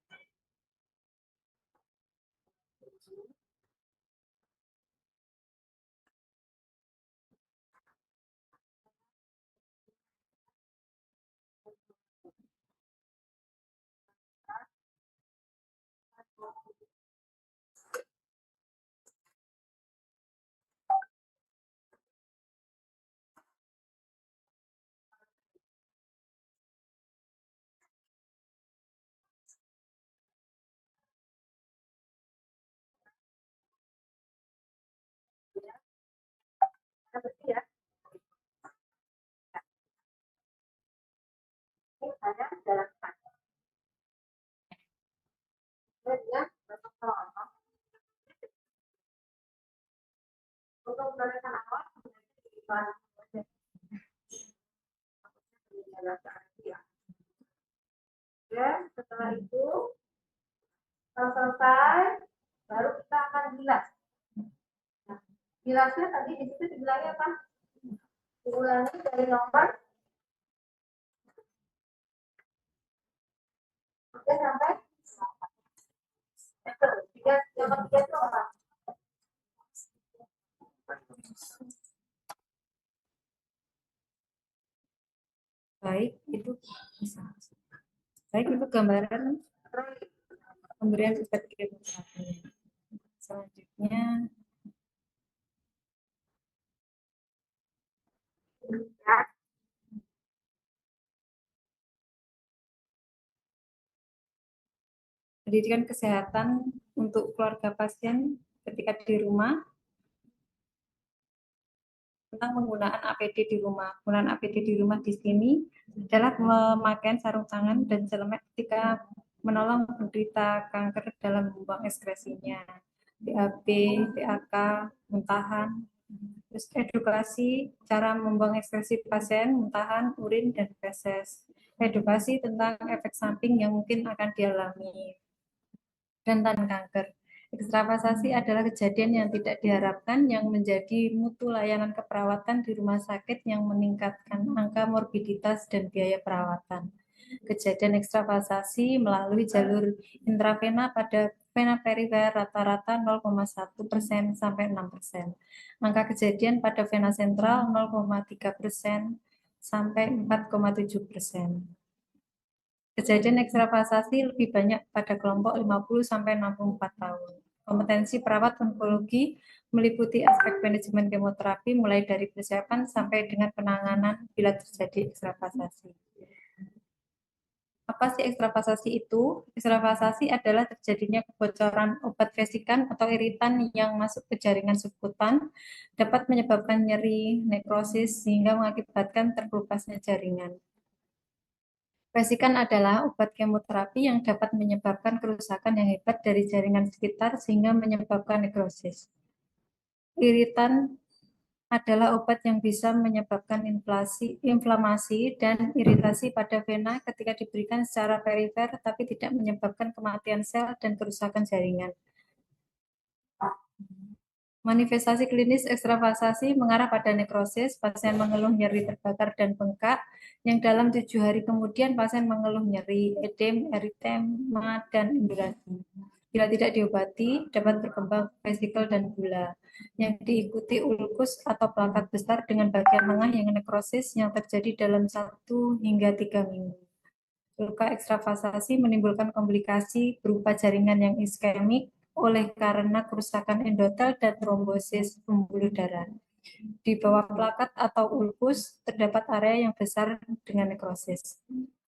Bersih ya. Ini saya jalankan. Kemudian untuk gerakan awal ya, setelah itu kalau selesai baru kita akan bilas. Nah, bilasnya tadi di situ dibilangnya apa? Diulangi dari nomor 3 sampai 3, nomor 3 itu apa? Baik, itu gambaran pemberian obat kemoterapi. Selanjutnya Ya. pendidikan kesehatan untuk keluarga pasien ketika di rumah, tentang penggunaan APD di rumah. Penggunaan APD di rumah di sini adalah pemakaian sarung tangan dan celemek ketika menolong penderita kanker dalam membuang ekskresinya, BAB, PAK, muntahan, terus edukasi cara membuang ekskresi pasien, muntahan, urin, dan feses, edukasi tentang efek samping yang mungkin akan dialami, dan tentang kanker. Ekstravasasi adalah kejadian yang tidak diharapkan yang menjadi mutu layanan keperawatan di rumah sakit yang meningkatkan angka morbiditas dan biaya perawatan. Kejadian ekstravasasi melalui jalur intravena pada vena perifer rata-rata 0,1% sampai 6%. Angka kejadian pada vena sentral 0,3% sampai 4,7%. Kejadian ekstravasasi lebih banyak pada kelompok 50-64 tahun. Kompetensi perawat onkologi meliputi aspek manajemen kemoterapi mulai dari persiapan sampai dengan penanganan bila terjadi ekstravasasi. Apa sih ekstravasasi itu? Ekstravasasi adalah terjadinya kebocoran obat vesikan atau iritan yang masuk ke jaringan subkutan, dapat menyebabkan nyeri, nekrosis, sehingga mengakibatkan terkelupasnya jaringan. Vesikan adalah obat kemoterapi yang dapat menyebabkan kerusakan yang hebat dari jaringan sekitar sehingga menyebabkan nekrosis. Iritan adalah obat yang bisa menyebabkan inflamasi dan iritasi pada vena ketika diberikan secara perifer tapi tidak menyebabkan kematian sel dan kerusakan jaringan. Manifestasi klinis ekstravasasi mengarah pada nekrosis, pasien mengeluh nyeri terbakar dan bengkak, yang dalam 7 hari kemudian pasien mengeluh nyeri, edem, eritema, dan indurasi. Bila tidak diobati, dapat berkembang vesikel dan gula, yang diikuti ulkus atau plakat besar dengan bagian tengah yang nekrosis yang terjadi dalam 1 hingga 3 minggu. Luka ekstravasasi menimbulkan komplikasi berupa jaringan yang iskemik, oleh karena kerusakan endotel dan trombosis pembuluh darah. Di bawah plakat atau ulkus terdapat area yang besar dengan nekrosis.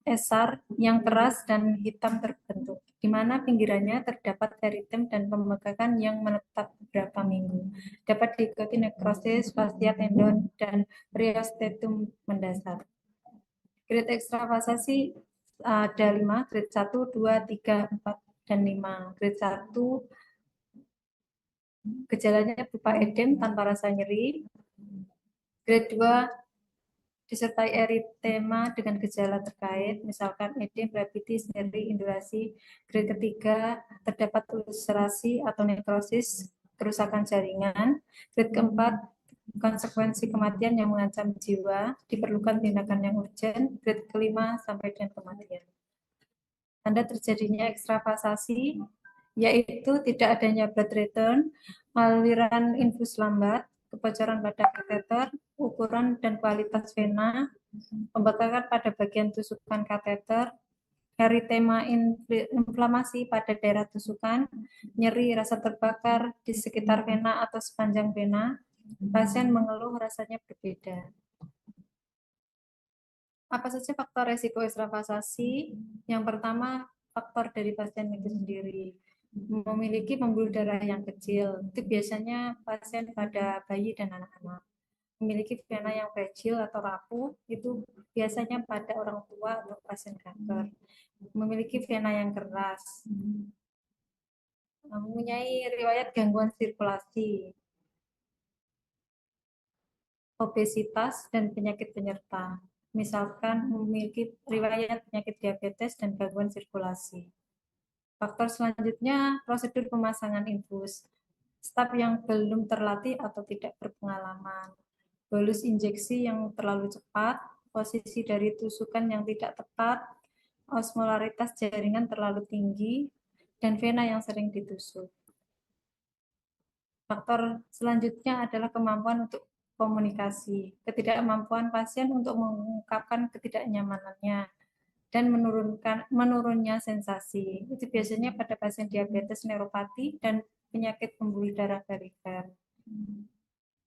Esar yang keras dan hitam terbentuk, di mana pinggirannya terdapat eritem dan pembengkakan yang menetap beberapa minggu. Dapat diikuti nekrosis fascia tendon dan periosteum mendasar. Grade ekstravasasi ada 5, grade 1, 2, 3, 4, dan 5. Grade 1 gejalanya berupa edem tanpa rasa nyeri. Grade 2 disertai eritema dengan gejala terkait, misalkan edem, rabitis, nyeri, indulasi. Grade ketiga terdapat ulcerasi atau nekrosis, kerusakan jaringan. Grade keempat konsekuensi kematian yang mengancam jiwa, diperlukan tindakan yang urgent. Grade kelima sampai dengan kematian. Tanda terjadinya ekstravasasi yaitu tidak adanya blood return, aliran infus lambat, kebocoran pada kateter, ukuran dan kualitas vena, pembekakan pada bagian tusukan kateter, eritema inflamasi pada daerah tusukan, nyeri, rasa terbakar di sekitar vena atau sepanjang vena. Pasien mengeluh rasanya berbeda. Apa saja faktor resiko ekstravasasi? Yang pertama, faktor dari pasien itu sendiri. Memiliki pembuluh darah yang kecil, itu biasanya pasien pada bayi dan anak-anak. Memiliki vena yang fragile atau rapuh, itu biasanya pada orang tua atau pasien kanker. Memiliki vena yang keras. Mempunyai riwayat gangguan sirkulasi, obesitas, dan penyakit penyerta. Misalkan memiliki riwayat penyakit diabetes dan gangguan sirkulasi. Faktor selanjutnya, prosedur pemasangan infus. Staf yang belum terlatih atau tidak berpengalaman. Bolus injeksi yang terlalu cepat, posisi dari tusukan yang tidak tepat, osmolaritas jaringan terlalu tinggi, dan vena yang sering ditusuk. Faktor selanjutnya adalah kemampuan untuk komunikasi. Ketidakmampuan pasien untuk mengungkapkan ketidaknyamanannya dan menurunnya sensasi. Itu biasanya pada pasien diabetes neuropati dan penyakit pembuluh darah perifer.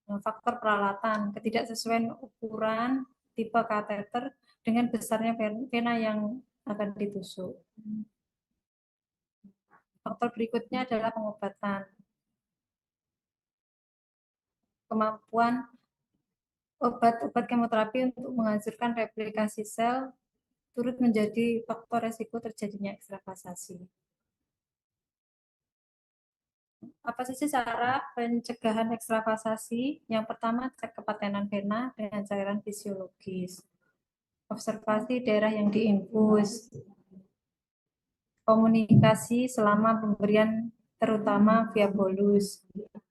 Faktor peralatan, ketidaksesuaian ukuran, tipe kateter dengan besarnya vena yang akan ditusuk. Faktor berikutnya adalah pengobatan. Kemampuan obat-obat kemoterapi untuk menghancurkan replikasi sel turut menjadi faktor resiko terjadinya ekstravasasi. Apa saja cara pencegahan ekstravasasi? Yang pertama, cek kepatenan vena dengan cairan fisiologis. Observasi daerah yang diinfus. Komunikasi selama pemberian terutama via bolus.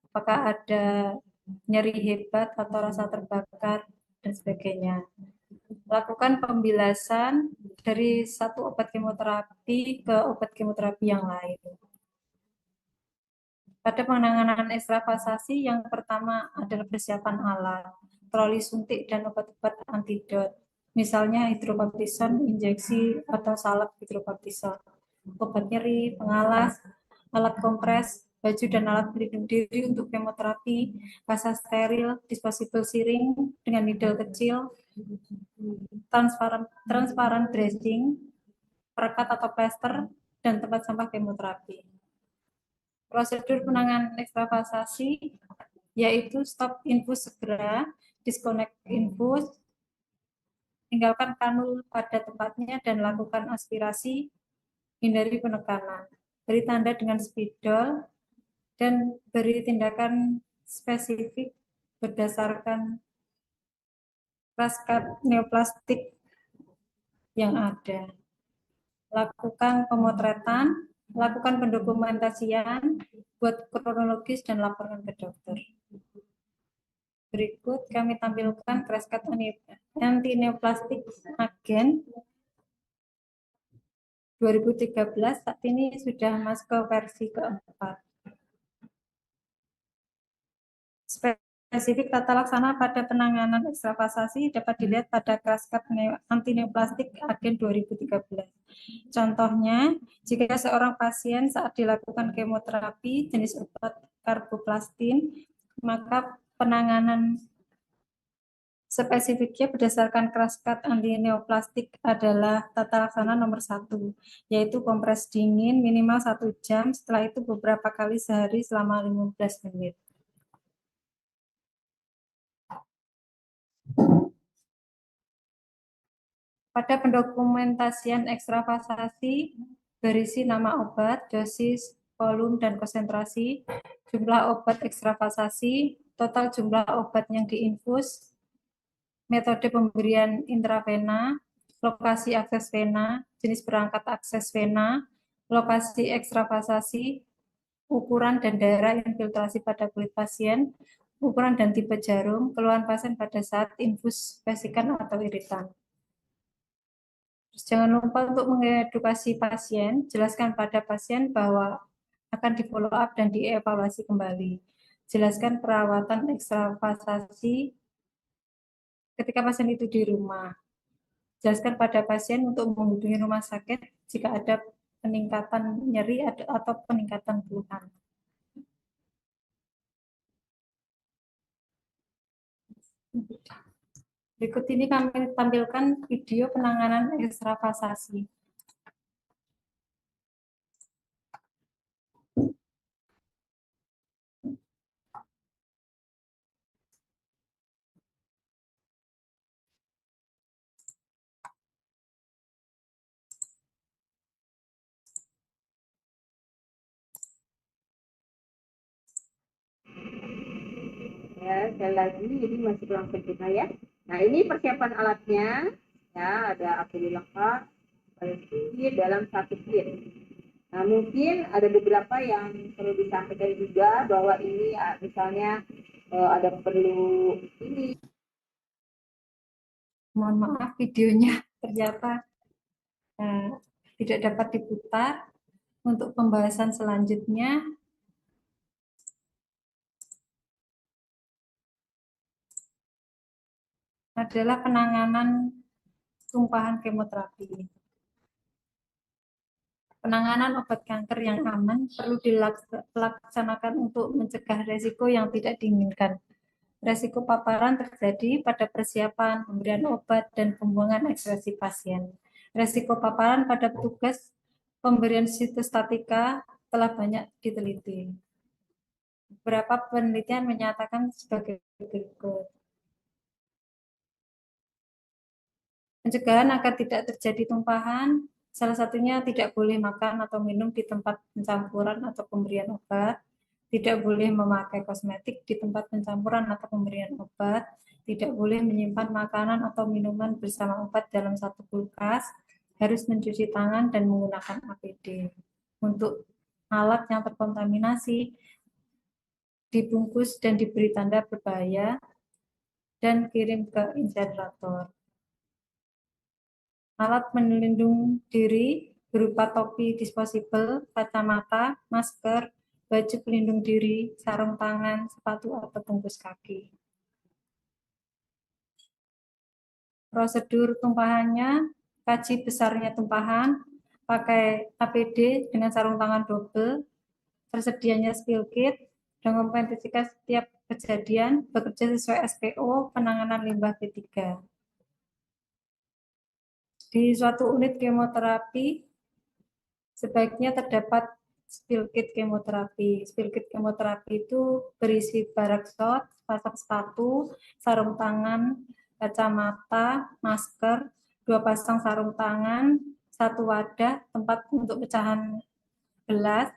Apakah ada nyeri hebat atau rasa terbakar dan sebagainya. Lakukan pembilasan dari satu obat kemoterapi ke obat kemoterapi yang lain. Pada penanganan ekstravasasi, yang pertama adalah persiapan alat, troli suntik dan obat-obat antidot, misalnya hidrokortison, injeksi atau salep hidrokortison, obat nyeri, pengalas, alat kompres, baju dan alat pelindung diri untuk kemoterapi, kasa steril, disposable syringe dengan needle kecil, transparan dressing, perekat atau plester, dan tempat sampah kemoterapi. Prosedur penanganan ekstravasasi yaitu stop infus segera, disconnect infus, tinggalkan kanul pada tempatnya dan lakukan aspirasi, hindari penekanan, beri tanda dengan spidol, dan beri tindakan spesifik berdasarkan raskat neoplastik yang ada. Lakukan pemotretan, lakukan pendokumentasian, buat kronologis dan laporkan ke dokter. Berikut kami tampilkan raskat anti-neoplastik agen 2013, saat ini sudah masuk ke versi keempat. Spesifik tata laksana pada penanganan ekstravasasi dapat dilihat pada Kaskat Anti Neoplastik Agen 2013. Contohnya, jika seorang pasien saat dilakukan kemoterapi jenis obat karboplastin, maka penanganan spesifiknya berdasarkan Kaskat Anti Neoplastik adalah tata laksana nomor 1, yaitu kompres dingin minimal 1 jam, setelah itu beberapa kali sehari selama 15 menit. Pada pendokumentasian ekstravasasi berisi nama obat, dosis, volume, dan konsentrasi, jumlah obat ekstravasasi, total jumlah obat yang diinfus, metode pemberian intravena, lokasi akses vena, jenis perangkat akses vena, lokasi ekstravasasi, ukuran dan daerah infiltrasi pada kulit pasien, ukuran dan tipe jarum, keluhan pasien pada saat infus vesikan atau iritan. Jangan lupa untuk mengedukasi pasien, jelaskan pada pasien bahwa akan di follow up dan dievaluasi kembali. Jelaskan perawatan ekstravasasi ketika pasien itu di rumah. Jelaskan pada pasien untuk menghubungi rumah sakit jika ada peningkatan nyeri atau peningkatan keluhan. Berikut ini kami tampilkan video penanganan ekstravasasi. Ya, sekali lagi ini masih kurang sempurna ya. Nah, ini persiapan alatnya. Ya, ada APD lengkap, dalam satu kit. Nah, mungkin ada beberapa yang perlu disampaikan juga bahwa ini misalnya ada perlu ini. Mohon maaf, videonya ternyata tidak dapat diputar. Untuk pembahasan selanjutnya, adalah penanganan tumpahan kemoterapi. Penanganan obat kanker yang aman perlu dilaksanakan untuk mencegah resiko yang tidak diinginkan. Resiko paparan terjadi pada persiapan, pemberian obat, dan pembuangan ekskresi pasien. Resiko paparan pada petugas pemberian sitostatika telah banyak diteliti. Beberapa penelitian menyatakan sebagai berikut. Pencegahan agar tidak terjadi tumpahan, salah satunya tidak boleh makan atau minum di tempat pencampuran atau pemberian obat, tidak boleh memakai kosmetik di tempat pencampuran atau pemberian obat, tidak boleh menyimpan makanan atau minuman bersama obat dalam satu kulkas, harus mencuci tangan dan menggunakan APD. Untuk alat yang terkontaminasi, dibungkus dan diberi tanda berbahaya, dan kirim ke insinerator. Alat pelindung diri berupa topi disposable, kacamata, masker, baju pelindung diri, sarung tangan, sepatu atau bungkus kaki. Prosedur tumpahannya, kaji besarnya tumpahan, pakai APD dengan sarung tangan double, tersedianya spill kit, dokumentasikan setiap kejadian, bekerja sesuai SPO, penanganan limbah B3. Di suatu unit kemoterapi, sebaiknya terdapat spill kit kemoterapi. Spill kit kemoterapi itu berisi barak shot, pasang sepatu, sarung tangan, kacamata, masker, 2 pasang sarung tangan, 1 wadah, tempat untuk pecahan gelas,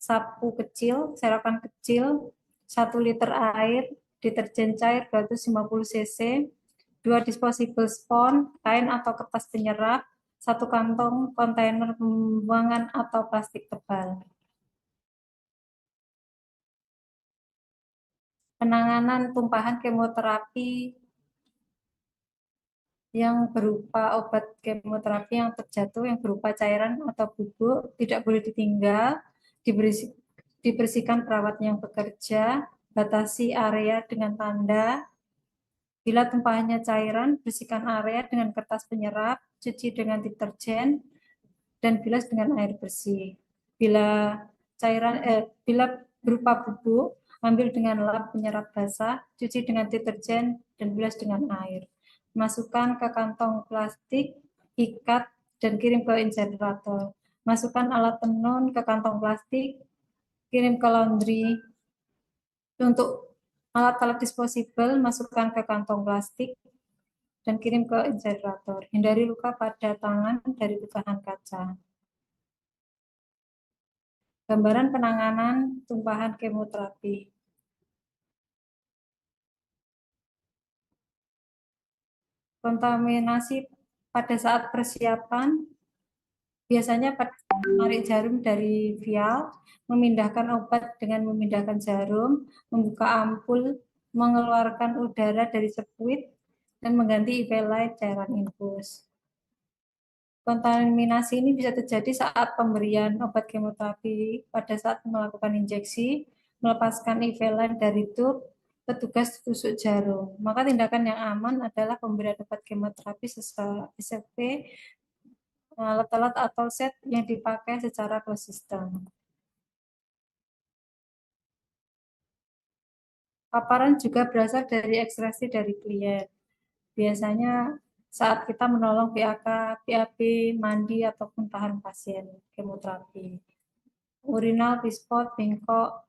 sapu kecil, serapan kecil, 1 liter air, deterjen cair 250 cc, 2 disposable spons, kain atau kertas penyerap, 1 kantong kontainer pembuangan atau plastik tebal. Penanganan tumpahan kemoterapi yang berupa obat kemoterapi yang terjatuh yang berupa cairan atau bubuk tidak boleh ditinggal, dibersihkan perawat yang bekerja, batasi area dengan tanda. Bila tumpahannya cairan, bersihkan area dengan kertas penyerap, cuci dengan deterjen, dan bilas dengan air bersih. Bila berupa bubuk, ambil dengan lap penyerap basah, cuci dengan deterjen, dan bilas dengan air. Masukkan ke kantong plastik, ikat, dan kirim ke insinerator. Masukkan alat tenun ke kantong plastik, kirim ke laundry. Untuk alat-alat disposable, masukkan ke kantong plastik, dan kirim ke insinerator. Hindari luka pada tangan dari tumpahan kaca. Gambaran penanganan tumpahan kemoterapi. Kontaminasi pada saat persiapan, biasanya pada menarik jarum dari vial, memindahkan obat dengan memindahkan jarum, membuka ampul, mengeluarkan udara dari sepuit, dan mengganti IV light cairan infus. Kontaminasi ini bisa terjadi saat pemberian obat kemoterapi pada saat melakukan injeksi, melepaskan IV line dari tube, petugas tusuk jarum. Maka tindakan yang aman adalah pemberian obat kemoterapi sesuai SOP, alat-alat atau set yang dipakai secara konsisten. Paparan juga berasal dari ekspresi dari klien. Biasanya saat kita menolong PAK, PAP, mandi, ataupun tahan pasien kemoterapi. Urinal, bispot, bengkok,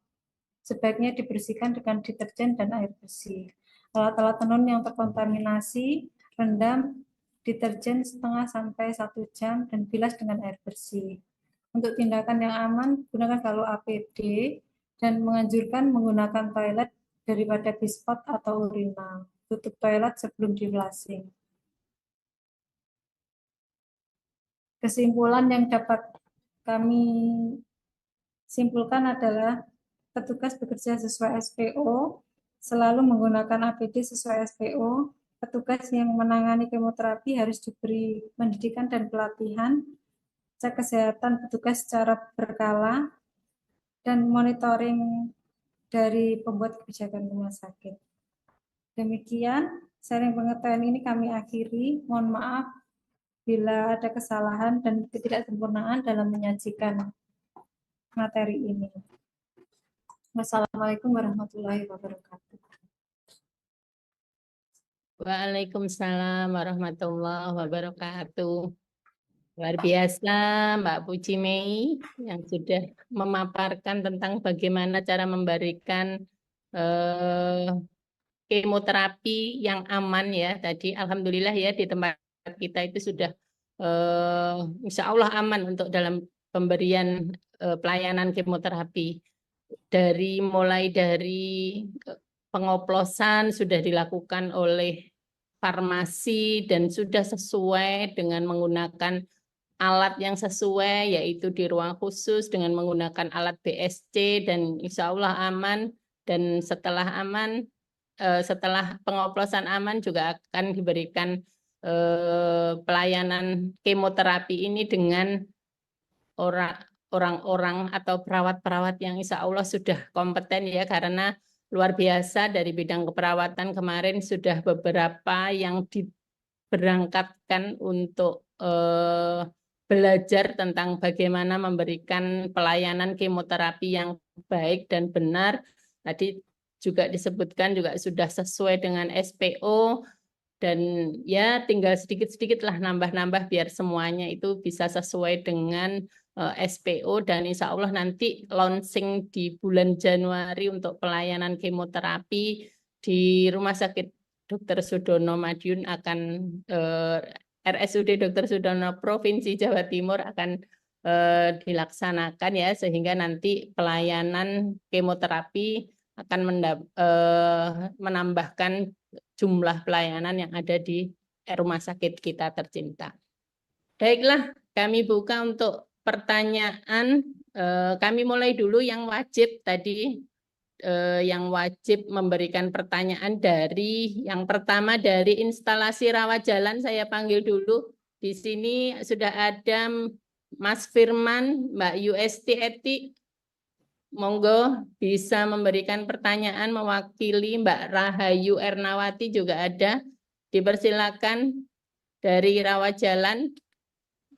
sebaiknya dibersihkan dengan deterjen dan air bersih. Alat-alat tenun yang terkontaminasi, rendam deterjen setengah sampai 1 jam dan bilas dengan air bersih. Untuk tindakan yang aman, gunakan galon APD dan menganjurkan menggunakan toilet daripada bispot atau urinal. Tutup toilet sebelum di flushing. Kesimpulan yang dapat kami simpulkan adalah petugas bekerja sesuai SPO, selalu menggunakan APD sesuai SPO. Petugas yang menangani kemoterapi harus diberi pendidikan dan pelatihan, cek kesehatan petugas secara berkala, dan monitoring dari pembuat kebijakan rumah sakit. Demikian sharing pengetahuan ini kami akhiri. Mohon maaf bila ada kesalahan dan ketidaksempurnaan dalam menyajikan materi ini. Wassalamualaikum warahmatullahi wabarakatuh. Waalaikumsalam warahmatullahi wabarakatuh. Luar biasa Mbak Puji Mei yang sudah memaparkan tentang bagaimana cara memberikan kemoterapi yang aman ya. Tadi alhamdulillah ya di tempat kita itu sudah insya Allah aman untuk dalam pemberian pelayanan kemoterapi. Mulai dari pengoplosan sudah dilakukan oleh farmasi dan sudah sesuai dengan menggunakan alat yang sesuai, yaitu di ruang khusus dengan menggunakan alat BSC dan insya Allah aman. Dan setelah aman, setelah pengoplosan aman juga akan diberikan pelayanan kemoterapi ini dengan orang-orang atau perawat-perawat yang insya Allah sudah kompeten ya, karena luar biasa dari bidang keperawatan kemarin sudah beberapa yang diberangkatkan untuk belajar tentang bagaimana memberikan pelayanan kemoterapi yang baik dan benar. Tadi juga disebutkan juga sudah sesuai dengan SPO dan ya tinggal sedikit-sedikit lah nambah-nambah biar semuanya itu bisa sesuai dengan SPO dan insya Allah nanti launching di bulan Januari untuk pelayanan kemoterapi di Rumah Sakit Dr. Sudono Madiun akan RSUD Dr. Sudono Provinsi Jawa Timur akan dilaksanakan ya, sehingga nanti pelayanan kemoterapi akan menambahkan jumlah pelayanan yang ada di rumah sakit kita tercinta. Baiklah, kami buka untuk pertanyaan. Kami mulai dulu yang wajib tadi, yang wajib memberikan pertanyaan dari yang pertama dari instalasi rawat jalan. Saya panggil dulu. Di sini sudah ada Mas Firman, Mbak UST Eti. monggo bisa memberikan pertanyaan mewakili Mbak Rahayu Ernawati juga ada. Dipersilakan dari Rawajalan.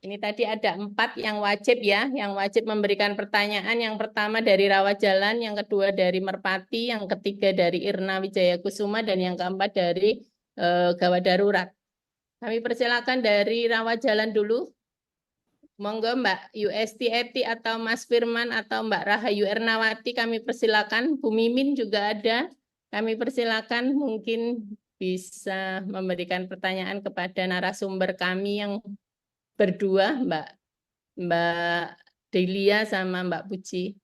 Ini tadi ada 4 yang wajib ya, yang wajib memberikan pertanyaan. Yang pertama dari Rawajalan, yang kedua dari Merpati, yang ketiga dari Irna Wijaya Kusuma, dan yang keempat dari Gawat Darurat. Kami persilakan dari Rawajalan dulu. Monggo Mbak UST Eti atau Mas Firman atau Mbak Rahayu Ernawati, kami persilakan. Bu Mimin juga ada. Kami persilakan mungkin bisa memberikan pertanyaan kepada narasumber kami yang berdua, Mbak Delia sama Mbak Puji.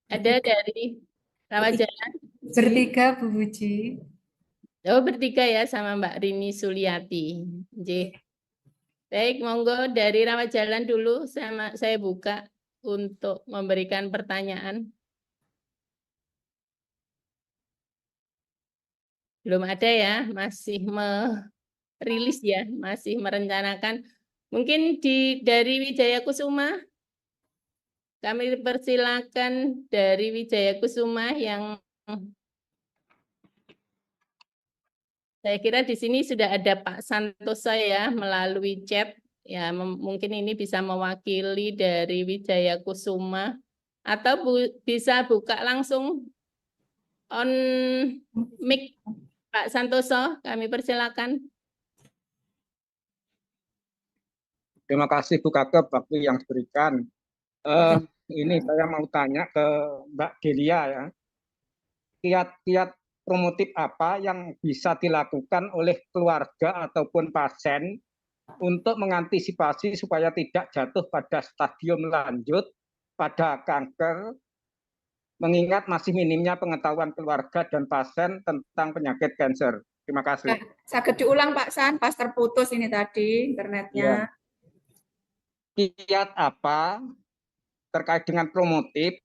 Ada dari Rawajalan? Bertiga, Bu Puji. Oh, bertiga ya sama Mbak Rini Suliati. Baik, monggo dari Rawajalan dulu saya buka untuk memberikan pertanyaan. Belum ada ya, masih rilis ya, masih merencanakan. Mungkin dari Wijaya Kusuma, kami persilakan dari Wijaya Kusuma yang saya kira di sini sudah ada Pak Santoso ya melalui chat. Ya, mungkin ini bisa mewakili dari Wijaya Kusuma atau bisa buka langsung on mic Pak Santoso, kami persilakan. Terima kasih Bu Kakep waktu yang diberikan. Ini saya mau tanya ke Mbak Delia ya. Kiat-kiat promotif apa yang bisa dilakukan oleh keluarga ataupun pasien untuk mengantisipasi supaya tidak jatuh pada stadium lanjut pada kanker, mengingat masih minimnya pengetahuan keluarga dan pasien tentang penyakit kanker. Terima kasih. Saged diulang Pak San, pas terputus ini tadi internetnya. Ya. Kiat apa terkait dengan promotif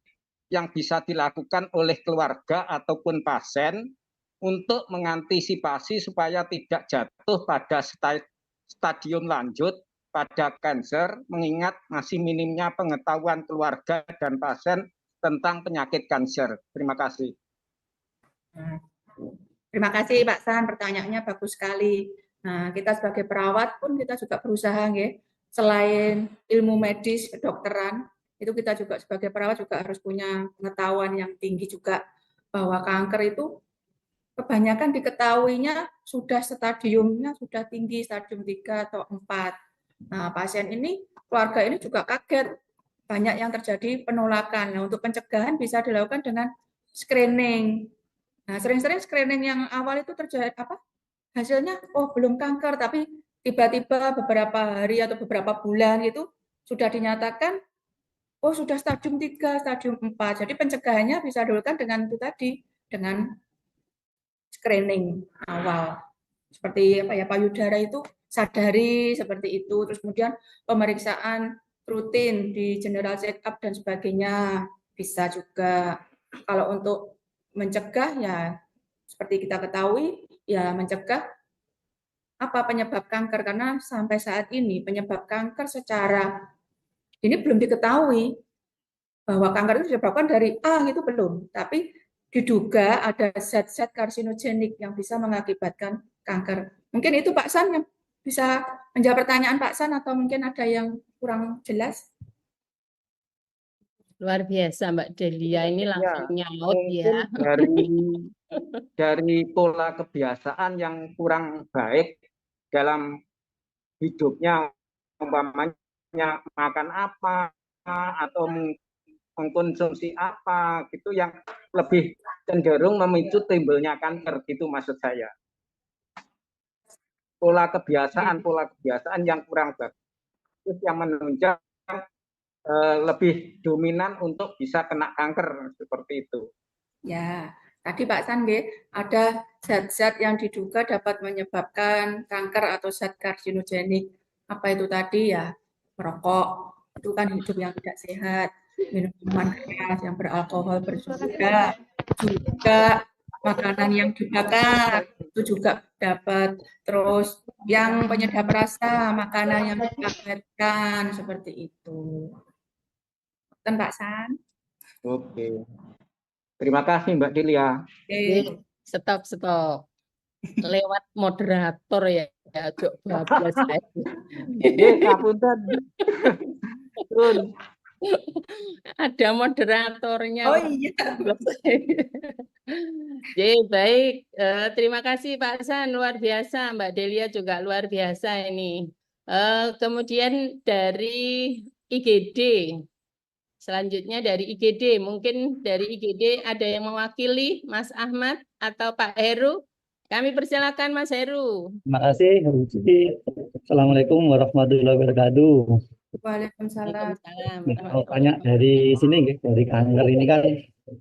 yang bisa dilakukan oleh keluarga ataupun pasien untuk mengantisipasi supaya tidak jatuh pada stadium lanjut pada kanker, mengingat masih minimnya pengetahuan keluarga dan pasien tentang penyakit kanker. Terima kasih. Terima kasih Pak San, pertanyaannya bagus sekali. Nah, kita sebagai perawat pun kita juga berusaha nggih. Selain ilmu medis kedokteran, itu kita juga sebagai perawat juga harus punya pengetahuan yang tinggi juga bahwa kanker itu kebanyakan diketahuinya sudah stadiumnya sudah tinggi, stadium 3 atau 4. Nah, pasien ini, keluarga ini juga kaget. Banyak yang terjadi penolakan. Nah, untuk pencegahan bisa dilakukan dengan screening. Nah, sering-sering screening yang awal itu terjadi hasilnya belum kanker, tapi tiba-tiba beberapa hari atau beberapa bulan itu sudah dinyatakan sudah stadium 3, stadium 4. Jadi pencegahannya bisa dilakukan dengan itu tadi, dengan screening awal. Seperti payudara itu sadari seperti itu, terus kemudian pemeriksaan rutin di general check up dan sebagainya bisa juga. Kalau untuk mencegah ya seperti kita ketahui ya mencegah apa penyebab kanker, karena sampai saat ini penyebab kanker secara ini belum diketahui bahwa kanker itu disebabkan dari gitu belum, tapi diduga ada zat-zat karsinogenik yang bisa mengakibatkan kanker. Mungkin itu Pak San yang bisa menjawab pertanyaan Pak San, atau mungkin ada yang kurang jelas. Luar biasa Mbak Delia, ini langsung nyaut ya. Dari pola kebiasaan yang kurang baik dalam hidupnya, umpamanya makan apa atau mengkonsumsi apa gitu yang lebih cenderung memicu timbulnya kanker, gitu maksud saya. Pola kebiasaan yang kurang bagus yang menunjang lebih dominan untuk bisa kena kanker seperti itu. Ya, tadi Pak San ada zat-zat yang diduga dapat menyebabkan kanker atau zat karsinogenik. Apa itu tadi ya? Merokok, itu kan hidup yang tidak sehat. Minuman keras yang beralkohol, bersoda, juga makanan yang dibakar itu juga dapat. Terus yang penyedap rasa, makanan yang diawetkan seperti itu. Ten Pak San. Oke. Terima kasih Mbak Delia. Stop. Lewat moderator ya, Cok bablas saya. Ngapunten. Turun. Ada moderatornya. Oh iya. Baik. Terima kasih Pak San, luar biasa. Mbak Delia juga luar biasa ini. Kemudian dari IGD. Selanjutnya dari IGD. Mungkin dari IGD ada yang mewakili Mas Ahmad atau Pak Heru. Kami persilakan Mas Heru. Terima kasih, Assalamualaikum warahmatullahi wabarakatuh. Waalaikumsalam. Waalaikumsalam. Tanya dari sini, dari kanker ini kan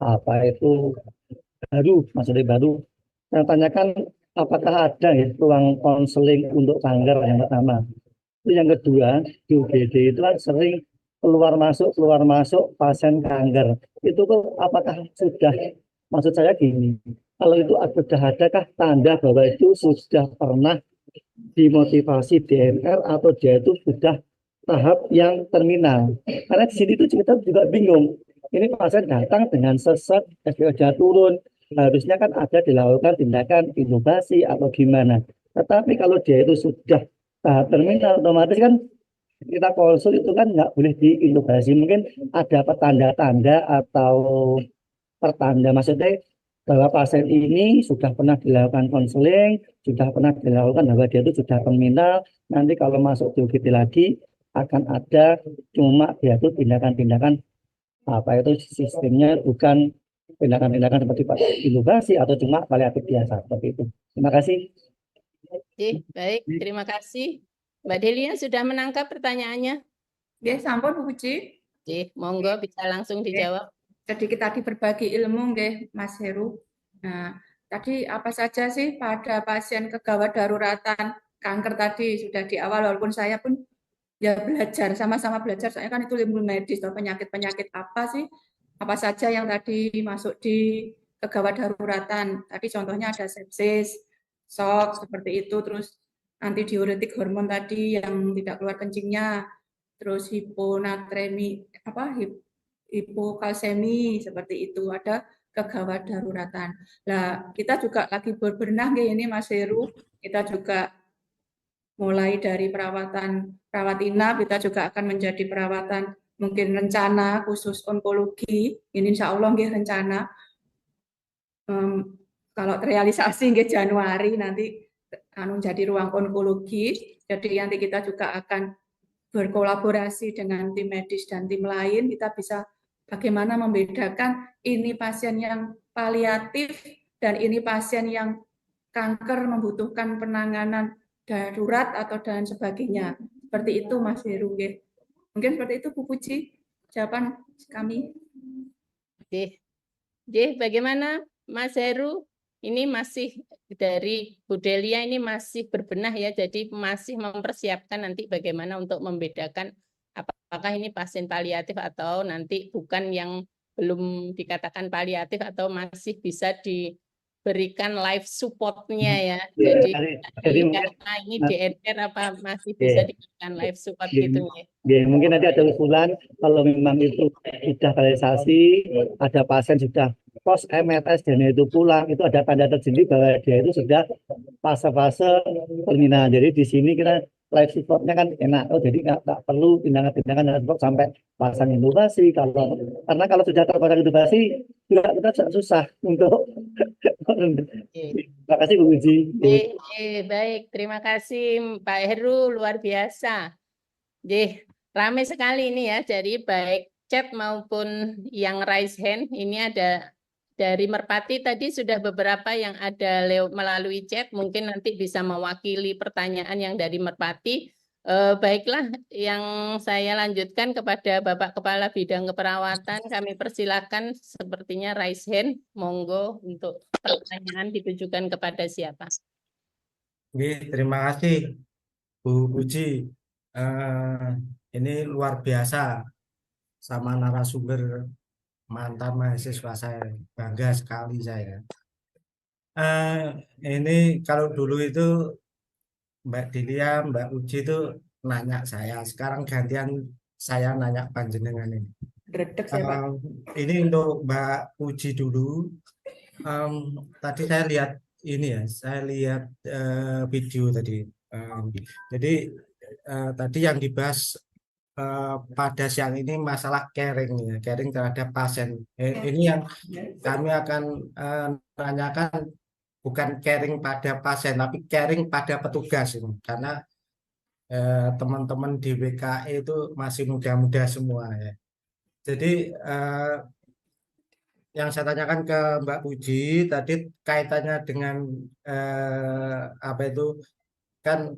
apa itu baru, maksudnya baru. Saya tanyakan apakah ada ya ruang konseling untuk kanker yang pertama. Itu yang kedua, di UGD itu kan sering keluar masuk pasien kanker. Itu apakah sudah, maksud saya gini, kalau itu sudah adakah tanda bahwa itu sudah pernah dimotivasi DMR atau dia itu sudah tahap yang terminal? Karena di sini itu kita juga bingung. Ini pasien datang dengan sesak, FiO2 turun, harusnya kan ada dilakukan tindakan intubasi atau gimana. Tetapi kalau dia itu sudah tahap terminal, otomatis kan kita konsul itu kan nggak boleh diintubasi. Mungkin ada tanda-tanda atau pertanda, maksudnya bahwa pasien ini sudah pernah dilakukan konseling, sudah pernah dilakukan bahwa dia itu sudah terminal, nanti kalau masuk di UGD lagi akan ada cuma dia itu tindakan-tindakan apa itu sistemnya bukan tindakan-tindakan seperti intubasi atau cuma paliatif biasa seperti itu. Terima kasih. Baik, terima kasih. Mbak Delia sudah menangkap pertanyaannya? Ya, sampun Bu Puji. Monggo bisa langsung dijawab. Jadi kita berbagi ilmu nggih Mas Heru. Nah, tadi apa saja sih pada pasien kegawat daruratan kanker tadi sudah di awal, walaupun saya pun ya belajar, sama-sama belajar, soalnya kan itu ilmu medis, penyakit-penyakit apa sih, apa saja yang tadi masuk di kegawat daruratan. Tadi contohnya ada sepsis, shock seperti itu, terus antidiuretik hormon tadi yang tidak keluar kencingnya, terus hiponatremi hipokalsemi seperti itu, ada kegawat daruratan. Nah, kita juga lagi berbenah ini Mas Heru, kita juga mulai dari perawat inap, kita juga akan menjadi perawatan mungkin rencana khusus onkologi, ini insya Allah rencana. Kalau realisasi Januari nanti jadi ruang onkologi, jadi nanti kita juga akan berkolaborasi dengan tim medis dan tim lain, kita bisa bagaimana membedakan ini pasien yang paliatif dan ini pasien yang kanker membutuhkan penanganan darurat atau dan sebagainya. Seperti itu Mas Heru. Mungkin seperti itu Bu Puji jawaban kami. Bagaimana Mas Heru? Ini masih dari Bu Delia ini masih berbenah ya, jadi masih mempersiapkan nanti bagaimana untuk membedakan apakah ini pasien paliatif atau nanti bukan yang belum dikatakan paliatif atau masih bisa diberikan life support-nya ya. Jadi karena ini DNR apa masih bisa diberikan life support gitu ya. Mungkin nanti ada usulan kalau memang itu sudah realisasi, ada pasien sudah post MRS dan itu pulang, itu ada tanda tersendiri bahwa dia itu sudah fase-fase terminal. Jadi di sini kita life support-nya kan enak. Jadi nggak perlu tindakan-tindakan support sampai pasang intubasi. Karena kalau sudah terpasang intubasi juga kita susah untuk. Terima kasih Bu Uji. Baik, terima kasih Pak Heru, luar biasa. Ramai sekali ini ya, jadi baik chat maupun yang raise hand. Ini ada dari Merpati tadi sudah beberapa yang ada melalui chat, mungkin nanti bisa mewakili pertanyaan yang dari Merpati. Baiklah, yang saya lanjutkan kepada Bapak Kepala Bidang Keperawatan, kami persilakan sepertinya raise hand, monggo untuk pertanyaan ditujukan kepada siapa. Terima kasih Bu Puji. Ini luar biasa sama narasumber mantan mahasiswa saya, bangga sekali saya. Ini kalau dulu itu Mbak Delia, Mbak Uji itu nanya saya, sekarang gantian saya nanya panjenengan ini. Redek saya Pak. Ini untuk Mbak Puji dulu. Tadi saya lihat ini ya, saya lihat video tadi. Jadi tadi yang dibahas pada siang ini masalah caring ya, caring terhadap pasien. Ini yang kami akan tanyakan, bukan caring pada pasien, tapi caring pada petugas ini, karena teman-teman di WKE itu masih muda-muda semua ya. Jadi yang saya tanyakan ke Mbak Puji tadi kaitannya dengan apa itu, kan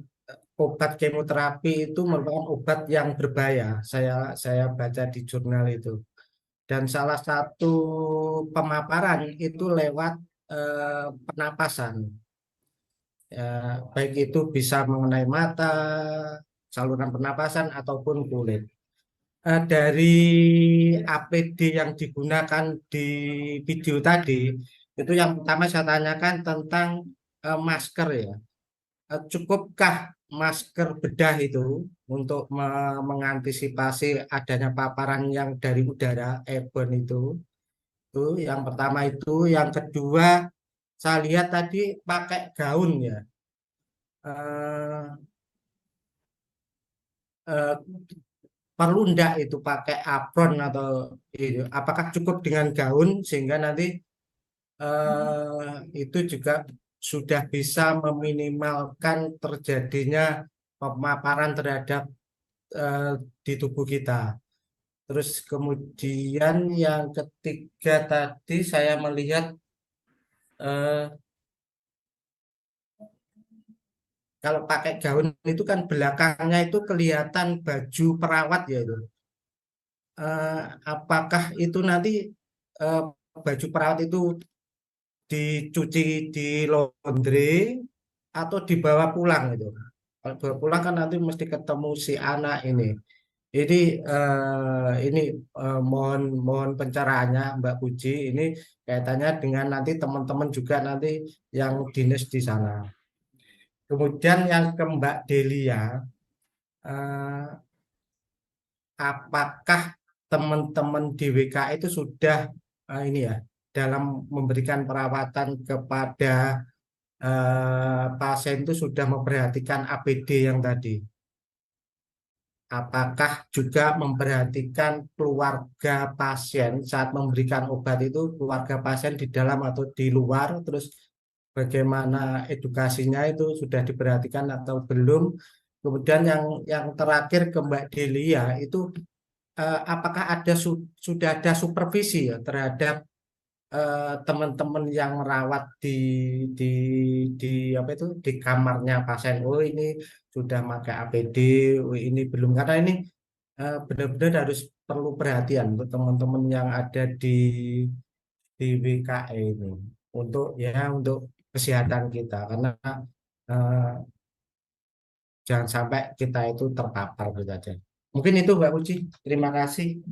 obat kemoterapi itu merupakan obat yang berbahaya. Saya baca di jurnal itu. Dan salah satu pemaparan itu lewat pernapasan. Ya, baik itu bisa mengenai mata, saluran pernapasan ataupun kulit. Dari APD yang digunakan di video tadi, itu yang pertama saya tanyakan tentang masker ya. Cukupkah masker bedah itu untuk mengantisipasi adanya paparan yang dari udara airborne itu? Itu yang pertama itu. Yang kedua, saya lihat tadi pakai gaun ya. Perlu enggak itu pakai apron atau itu? Apakah cukup dengan gaun sehingga nanti itu juga sudah bisa meminimalkan terjadinya pemaparan terhadap di tubuh kita. Terus kemudian yang ketiga tadi saya melihat kalau pakai gaun itu kan belakangnya itu kelihatan baju perawat ya itu. Apakah itu nanti baju perawat itu dicuci di laundry atau dibawa pulang itu? Kalau bawa pulang kan nanti mesti ketemu si anak ini. Jadi ini mohon pencerahannya Mbak Puji. Ini kaitannya dengan nanti teman-teman juga nanti yang dinas di sana. Kemudian yang ke Mbak Delia, apakah teman-teman di WKE itu sudah ini ya dalam memberikan perawatan kepada pasien itu sudah memperhatikan APD yang tadi? Apakah juga memperhatikan keluarga pasien saat memberikan obat itu, keluarga pasien di dalam atau di luar, terus bagaimana edukasinya itu sudah diperhatikan atau belum? Kemudian yang terakhir ke Mbak Delia itu apakah sudah ada supervisi ya terhadap teman-teman yang merawat di apa itu di kamarnya pasien? Oh ini sudah pakai APD, oh ini belum, karena ini benar-benar harus perlu perhatian untuk teman-teman yang ada di WKE ini untuk kesehatan kita, karena jangan sampai kita itu terpapar gitu aja. Mungkin itu Mbak Puji. Terima kasih.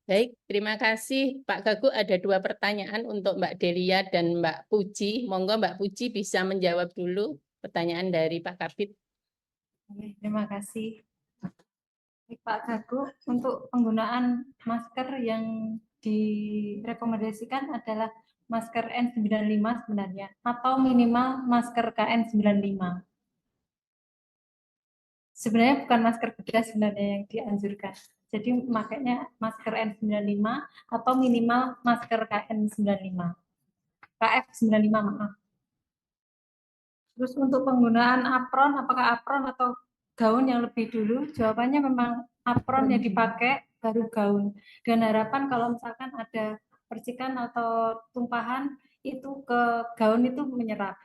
Baik, terima kasih Pak Gagu. Ada 2 pertanyaan untuk Mbak Delia dan Mbak Puji. Monggo Mbak Puji bisa menjawab dulu pertanyaan dari Pak Kabid. Terima kasih. Pak Gagu, untuk penggunaan masker yang direkomendasikan adalah masker N95 sebenarnya, atau minimal masker KN95. Sebenarnya bukan masker bedah sebenarnya yang dianjurkan. Jadi makanya masker N95 atau minimal masker KN95. KF95 maaf. Terus untuk penggunaan apron, apakah apron atau gaun yang lebih dulu? Jawabannya memang apron yang dipakai baru gaun. Dan harapan kalau misalkan ada percikan atau tumpahan itu ke gaun itu menyerap.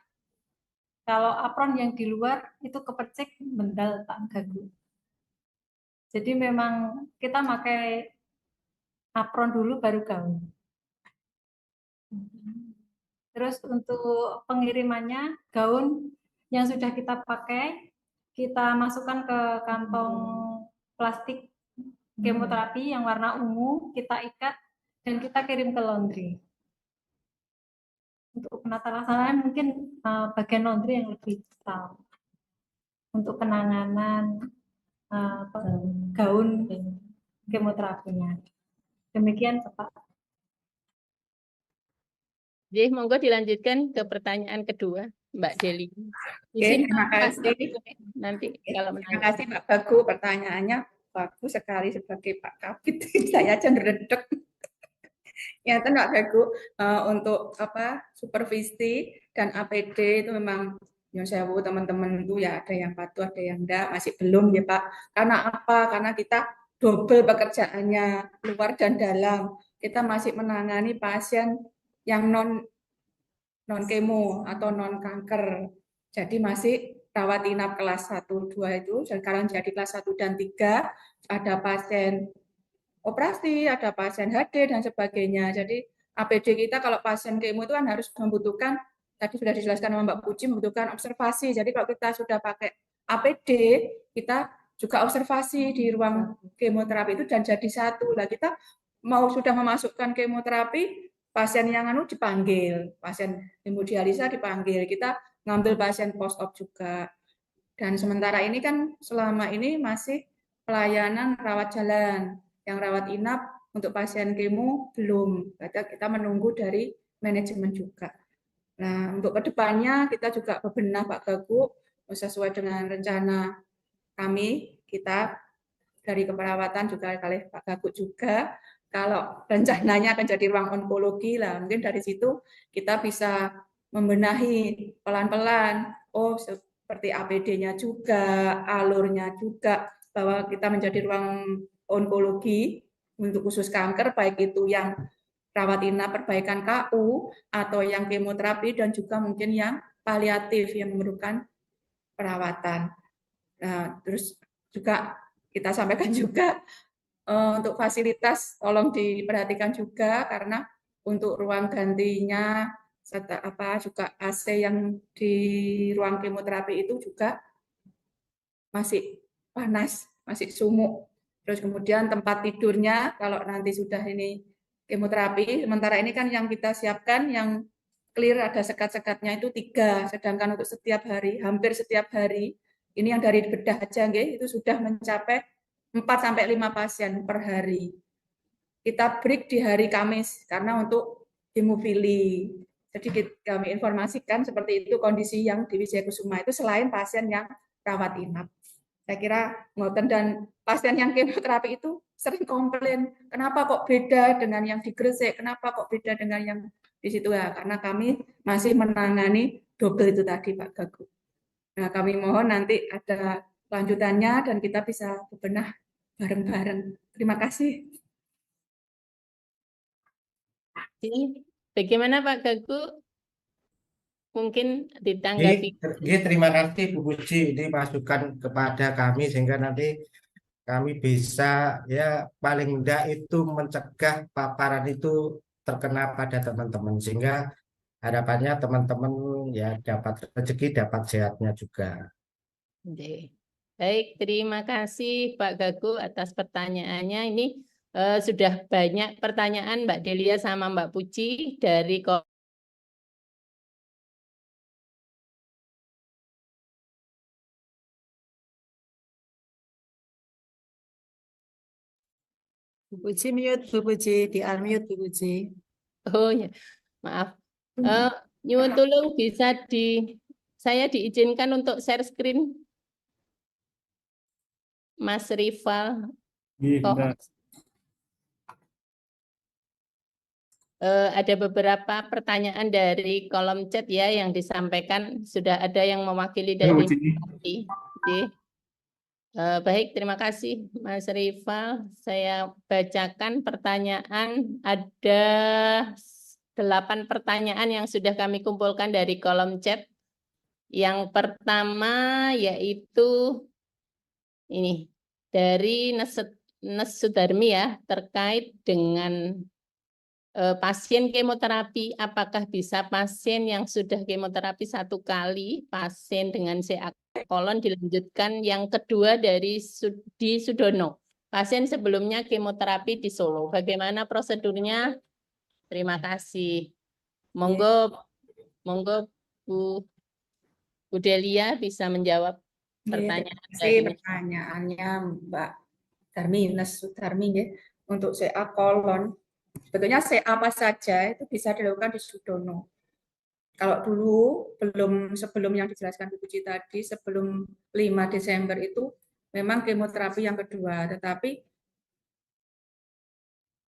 Kalau apron yang di luar itu kepercik mendal Pak Gagu. Jadi memang kita pakai apron dulu baru gaun. Terus untuk pengirimannya, gaun yang sudah kita pakai, kita masukkan ke kantong plastik kemoterapi yang warna ungu, kita ikat, dan kita kirim ke laundry. Untuk penata laksanaan mungkin bagian laundry yang lebih tahu. Untuk penanganan gaun kemoterapinya. Demikian Pak. Jadi monggo dilanjutkan ke pertanyaan kedua, Mbak Deli. Oke, Izin terima Pak, kasih. nanti Oke, kalau terima menanggapi. kasih Pak Bagu, pertanyaannya bagus sekali sebagai Pak Kabit. Saya aja ngeredek. Ya, Pak Bagu, untuk apa supervisi dan APD itu memang Nyun Sewu teman-teman itu ya ada yang patuh, ada yang enggak, masih belum ya Pak. Karena apa? Karena kita double pekerjaannya luar dan dalam. Kita masih menangani pasien yang non kemo atau non kanker. Jadi masih rawat inap kelas 1, 2 itu, sekarang jadi kelas 1 dan 3, ada pasien operasi, ada pasien HD dan sebagainya. Jadi APD kita kalau pasien kemo itu kan harus membutuhkan, tadi sudah dijelaskan sama Mbak Puji, membutuhkan observasi. Jadi kalau kita sudah pakai APD, kita juga observasi di ruang kemoterapi itu dan jadi satu. Lah kita mau sudah memasukkan kemoterapi, pasien yang dipanggil, pasien hemodialisa dipanggil, kita ngambil pasien post-op juga. Dan sementara ini kan selama ini masih pelayanan rawat jalan, yang rawat inap untuk pasien kemo belum. Kita menunggu dari manajemen juga. Nah, untuk kedepannya kita juga bebenah Pak Gagu sesuai dengan rencana kami, kita dari keperawatan juga oleh Pak Gagu juga. Kalau rencananya akan jadi ruang onkologi lah, mungkin dari situ kita bisa membenahi pelan-pelan. Oh, seperti APD-nya juga, alurnya juga, bahwa kita menjadi ruang onkologi untuk khusus kanker, baik itu yang rawat inap perbaikan KU atau yang kemoterapi dan juga mungkin yang paliatif yang memerlukan perawatan. Nah, terus juga kita sampaikan juga untuk fasilitas tolong diperhatikan juga karena untuk ruang gantinya serta juga AC yang di ruang kemoterapi itu juga masih panas, masih sumuk. Terus kemudian tempat tidurnya kalau nanti sudah ini kemoterapi, sementara ini kan yang kita siapkan yang clear ada sekat-sekatnya itu 3, sedangkan untuk setiap hari, hampir setiap hari, ini yang dari bedah aja itu sudah mencapai 4-5 pasien per hari. Kita break di hari Kamis karena untuk hemofili. Jadi kami informasikan seperti itu kondisi yang di Wijaya Kusuma itu selain pasien yang rawat inap. Saya kira ngoten, dan pasien yang kemoterapi itu sering komplain, kenapa kok beda dengan yang di Gresik, kenapa kok beda dengan yang di situ ya, karena kami masih menangani double itu tadi Pak Gagu. Nah, kami mohon nanti ada lanjutannya dan kita bisa bebenah bareng-bareng. Terima kasih. Bagaimana Pak Gagu? Mungkin ditanggapi. Terima kasih Bu Puji, ini masukan kepada kami sehingga nanti kami bisa ya paling enggak itu mencegah paparan itu terkena pada teman-teman, sehingga harapannya teman-teman ya dapat rezeki, dapat sehatnya juga. Baik, terima kasih Pak Gagu atas pertanyaannya. Ini sudah banyak pertanyaan Mbak Delia sama Mbak Puji dari Bu Puji mute, Bu Puji, di unmute Bu Puji. Oh ya, maaf. Nyuwun tulung bisa saya diizinkan untuk share screen, Mas Rival. Ada beberapa pertanyaan dari kolom chat ya yang disampaikan, sudah ada yang mewakili dari Mati. Baik, terima kasih Mas Rival. Saya bacakan pertanyaan, ada 8 pertanyaan yang sudah kami kumpulkan dari kolom chat. Yang pertama yaitu ini dari Nes Sudarmi ya, terkait dengan pasien kemoterapi, apakah bisa pasien yang sudah kemoterapi 1 kali, pasien dengan CA kolon dilanjutkan yang kedua dari di Sudono, pasien sebelumnya kemoterapi di Solo, bagaimana prosedurnya? Terima kasih. Monggo Bu Delia bisa menjawab pertanyaan dari pertanyaannya Mbak Darmi, Nes Sudarmi ya, untuk CA kolon. Sebetulnya CA apa saja itu bisa dilakukan di Sudono. Kalau dulu sebelum yang dijelaskan Bu Puji tadi, sebelum 5 Desember itu memang kemoterapi yang kedua, tetapi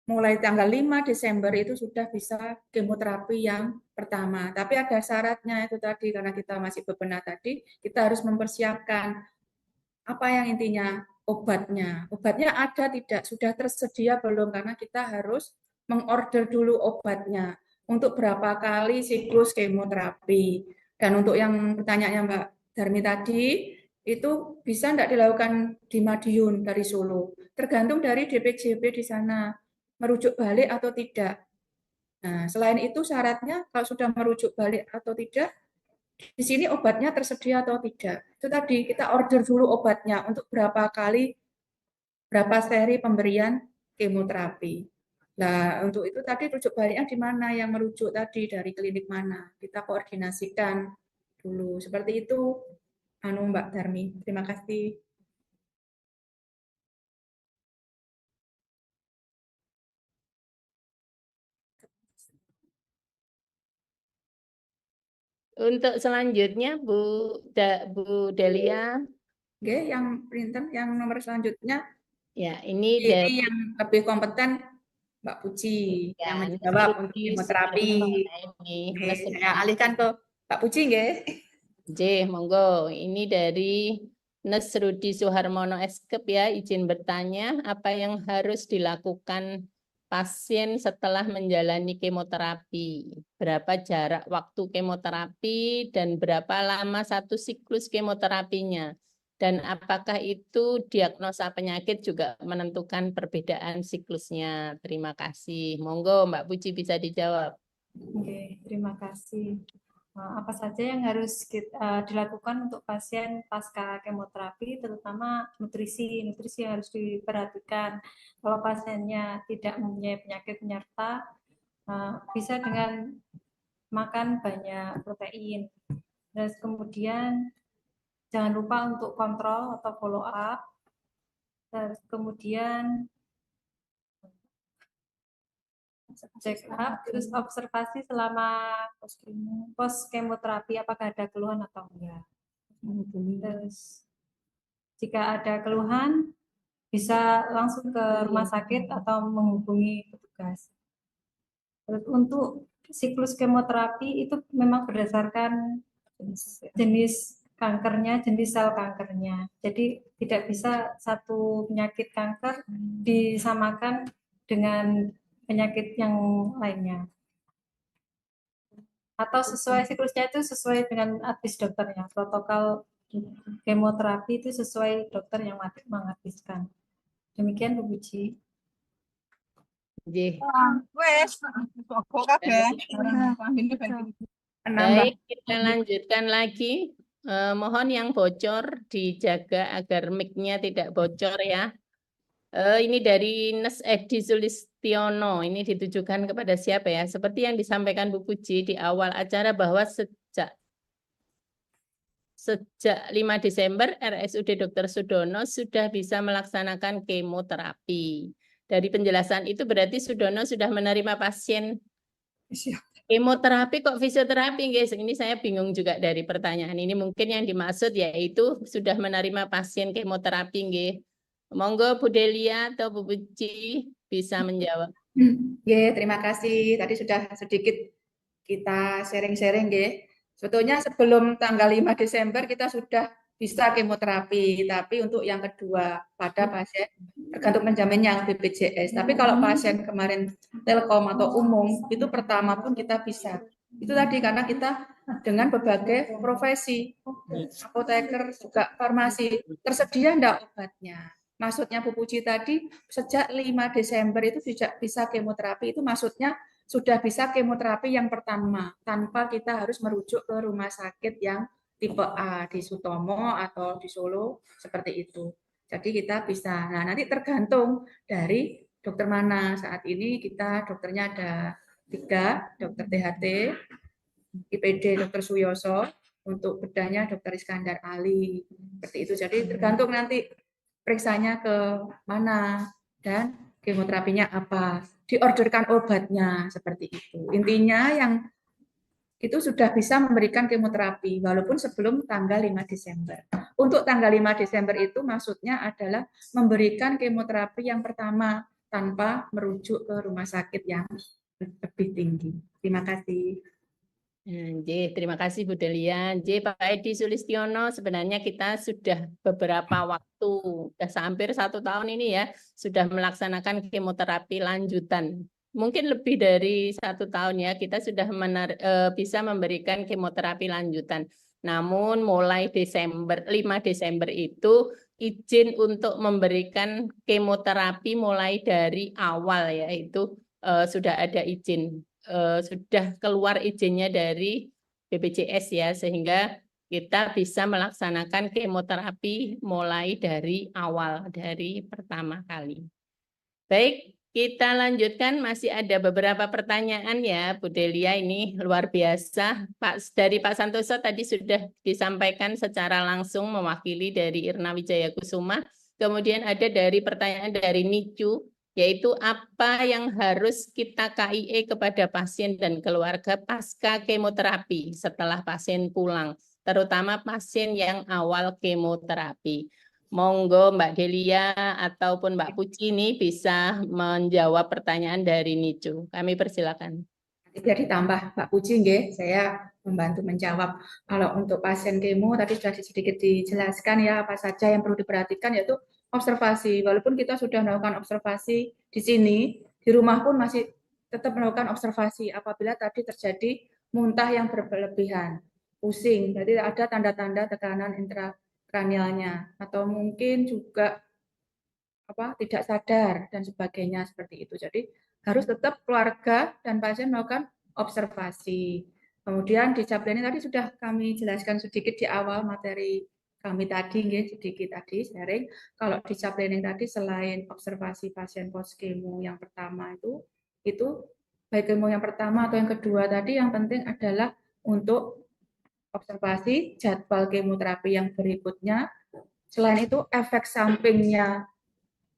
mulai tanggal 5 Desember itu sudah bisa kemoterapi yang pertama. Tapi ada syaratnya itu tadi, karena kita masih bebenah tadi, kita harus mempersiapkan apa yang intinya obatnya. Obatnya ada tidak, sudah tersedia belum, karena kita harus mengorder dulu obatnya untuk berapa kali siklus kemoterapi. Dan untuk yang pertanyaannya Mbak Darmi tadi, itu bisa tidak dilakukan di Madiun dari Solo. Tergantung dari DPJB di sana, merujuk balik atau tidak. Nah, selain itu syaratnya kalau sudah merujuk balik atau tidak, di sini obatnya tersedia atau tidak. Itu tadi, kita order dulu obatnya untuk berapa kali, berapa seri pemberian kemoterapi. Nah, untuk itu tadi rujuk baliknya di mana yang merujuk tadi, dari klinik mana. Kita koordinasikan dulu. Seperti itu, Mbak Darmi. Terima kasih. Untuk selanjutnya Bu Delia. Oke, yang printer, yang nomor selanjutnya. Ya, ini yang lebih kompeten Mbak Puji ya, yang menjawab untuk kemoterapi. Saya alihkan ke Mbak Puji, nggih. Monggo. Ini dari Nesrudi Suharmono Eskep ya, izin bertanya, apa yang harus dilakukan pasien setelah menjalani kemoterapi? Berapa jarak waktu kemoterapi dan berapa lama satu siklus kemoterapinya? Dan apakah itu diagnosa penyakit juga menentukan perbedaan siklusnya? Terima kasih. Monggo Mbak Puji bisa dijawab. Oke, terima kasih. Apa saja yang harus dilakukan untuk pasien pasca kemoterapi, terutama nutrisi yang harus diperhatikan. Kalau pasiennya tidak mempunyai penyakit penyerta, bisa dengan makan banyak protein. Terus kemudian jangan lupa untuk kontrol atau follow up. Terus kemudian check up, terus observasi selama pos kemoterapi apakah ada keluhan atau enggak. Terus jika ada keluhan bisa langsung ke rumah sakit atau menghubungi petugas. Terus untuk siklus kemoterapi itu memang berdasarkan jenis kankernya, jenis sel kankernya. Jadi tidak bisa satu penyakit kanker disamakan dengan penyakit yang lainnya. Atau sesuai siklusnya itu sesuai dengan advis dokternya. Protokol kemoterapi itu sesuai dokter yang mengadviskan. Demikian Bu Puji. Baik, kita lanjutkan lagi. Mohon yang bocor dijaga agar mic-nya tidak bocor ya. Ini dari Nes Edi Sulistiono, ini ditujukan kepada siapa ya? Seperti yang disampaikan Bu Puji di awal acara bahwa sejak 5 Desember RSUD Dr. Sudono sudah bisa melaksanakan kemoterapi. Dari penjelasan itu berarti Sudono sudah menerima pasien kemoterapi kok fisioterapi, guys. Ini saya bingung juga dari pertanyaan ini. Mungkin yang dimaksud yaitu sudah menerima pasien kemoterapi, guys. Monggo Bu Delia atau Bu Puji bisa menjawab. Terima kasih. Tadi sudah sedikit kita sharing-sharing, sebetulnya sebelum tanggal 5 Desember kita sudah bisa kemoterapi, tapi untuk yang kedua pada pasien tergantung penjaminnya BPJS. Tapi kalau pasien kemarin Telkom atau umum itu pertama pun kita bisa. Itu tadi karena kita dengan berbagai profesi, apoteker juga farmasi, tersedia enggak obatnya. Maksudnya Bu Puji tadi sejak 5 Desember itu bisa kemoterapi, itu maksudnya sudah bisa kemoterapi yang pertama tanpa kita harus merujuk ke rumah sakit yang tipe A di Sutomo atau di Solo seperti itu. Jadi kita bisa. Nah, nanti tergantung dari dokter mana. Saat ini kita dokternya ada 3, dokter THT, IPD Dr. Suyoso, untuk bedahnya Dr. Iskandar Ali. Seperti itu. Jadi tergantung nanti periksanya ke mana dan kemoterapinya apa, diorderkan obatnya seperti itu. Intinya yang itu sudah bisa memberikan kemoterapi walaupun sebelum tanggal 5 Desember. Untuk tanggal 5 Desember itu maksudnya adalah memberikan kemoterapi yang pertama tanpa merujuk ke rumah sakit yang lebih tinggi. Terima kasih. Terima kasih Bu Delia. Pak Edi Sulistiono, sebenarnya kita sudah beberapa waktu, sudah hampir 1 tahun ini ya, sudah melaksanakan kemoterapi lanjutan. Mungkin lebih dari 1 tahun ya, kita sudah bisa memberikan kemoterapi lanjutan. Namun mulai 5 Desember itu izin untuk memberikan kemoterapi mulai dari awal yaitu sudah ada izin. Sudah keluar izinnya dari BPJS ya, sehingga kita bisa melaksanakan kemoterapi mulai dari awal, dari pertama kali. Baik, kita lanjutkan, masih ada beberapa pertanyaan ya Bu Delia, ini luar biasa. Dari Pak Santoso tadi sudah disampaikan secara langsung mewakili dari Irna Wijaya Kusuma. Kemudian ada dari pertanyaan dari Nicu, yaitu apa yang harus kita KIE kepada pasien dan keluarga pasca kemoterapi setelah pasien pulang, terutama pasien yang awal kemoterapi. Monggo Mbak Delia ataupun Mbak Puji ini bisa menjawab pertanyaan dari Nicu. Kami persilakan. Biar ditambah Mbak Puji, saya membantu menjawab. Kalau untuk pasien kemo tadi sudah sedikit dijelaskan ya apa saja yang perlu diperhatikan, yaitu observasi. Walaupun kita sudah melakukan observasi di sini, di rumah pun masih tetap melakukan observasi apabila tadi terjadi muntah yang berlebihan, pusing, berarti ada tanda-tanda tekanan intrakranialnya, atau mungkin juga tidak sadar dan sebagainya seperti itu. Jadi harus tetap keluarga dan pasien melakukan observasi. Kemudian di Jableni tadi sudah kami jelaskan sedikit di awal materi kami tadi, sedikit tadi sharing. Kalau di Jableni tadi selain observasi pasien post kemo yang pertama itu baik kemo yang pertama atau yang kedua tadi, yang penting adalah untuk observasi jadwal kemoterapi yang berikutnya. Selain itu efek sampingnya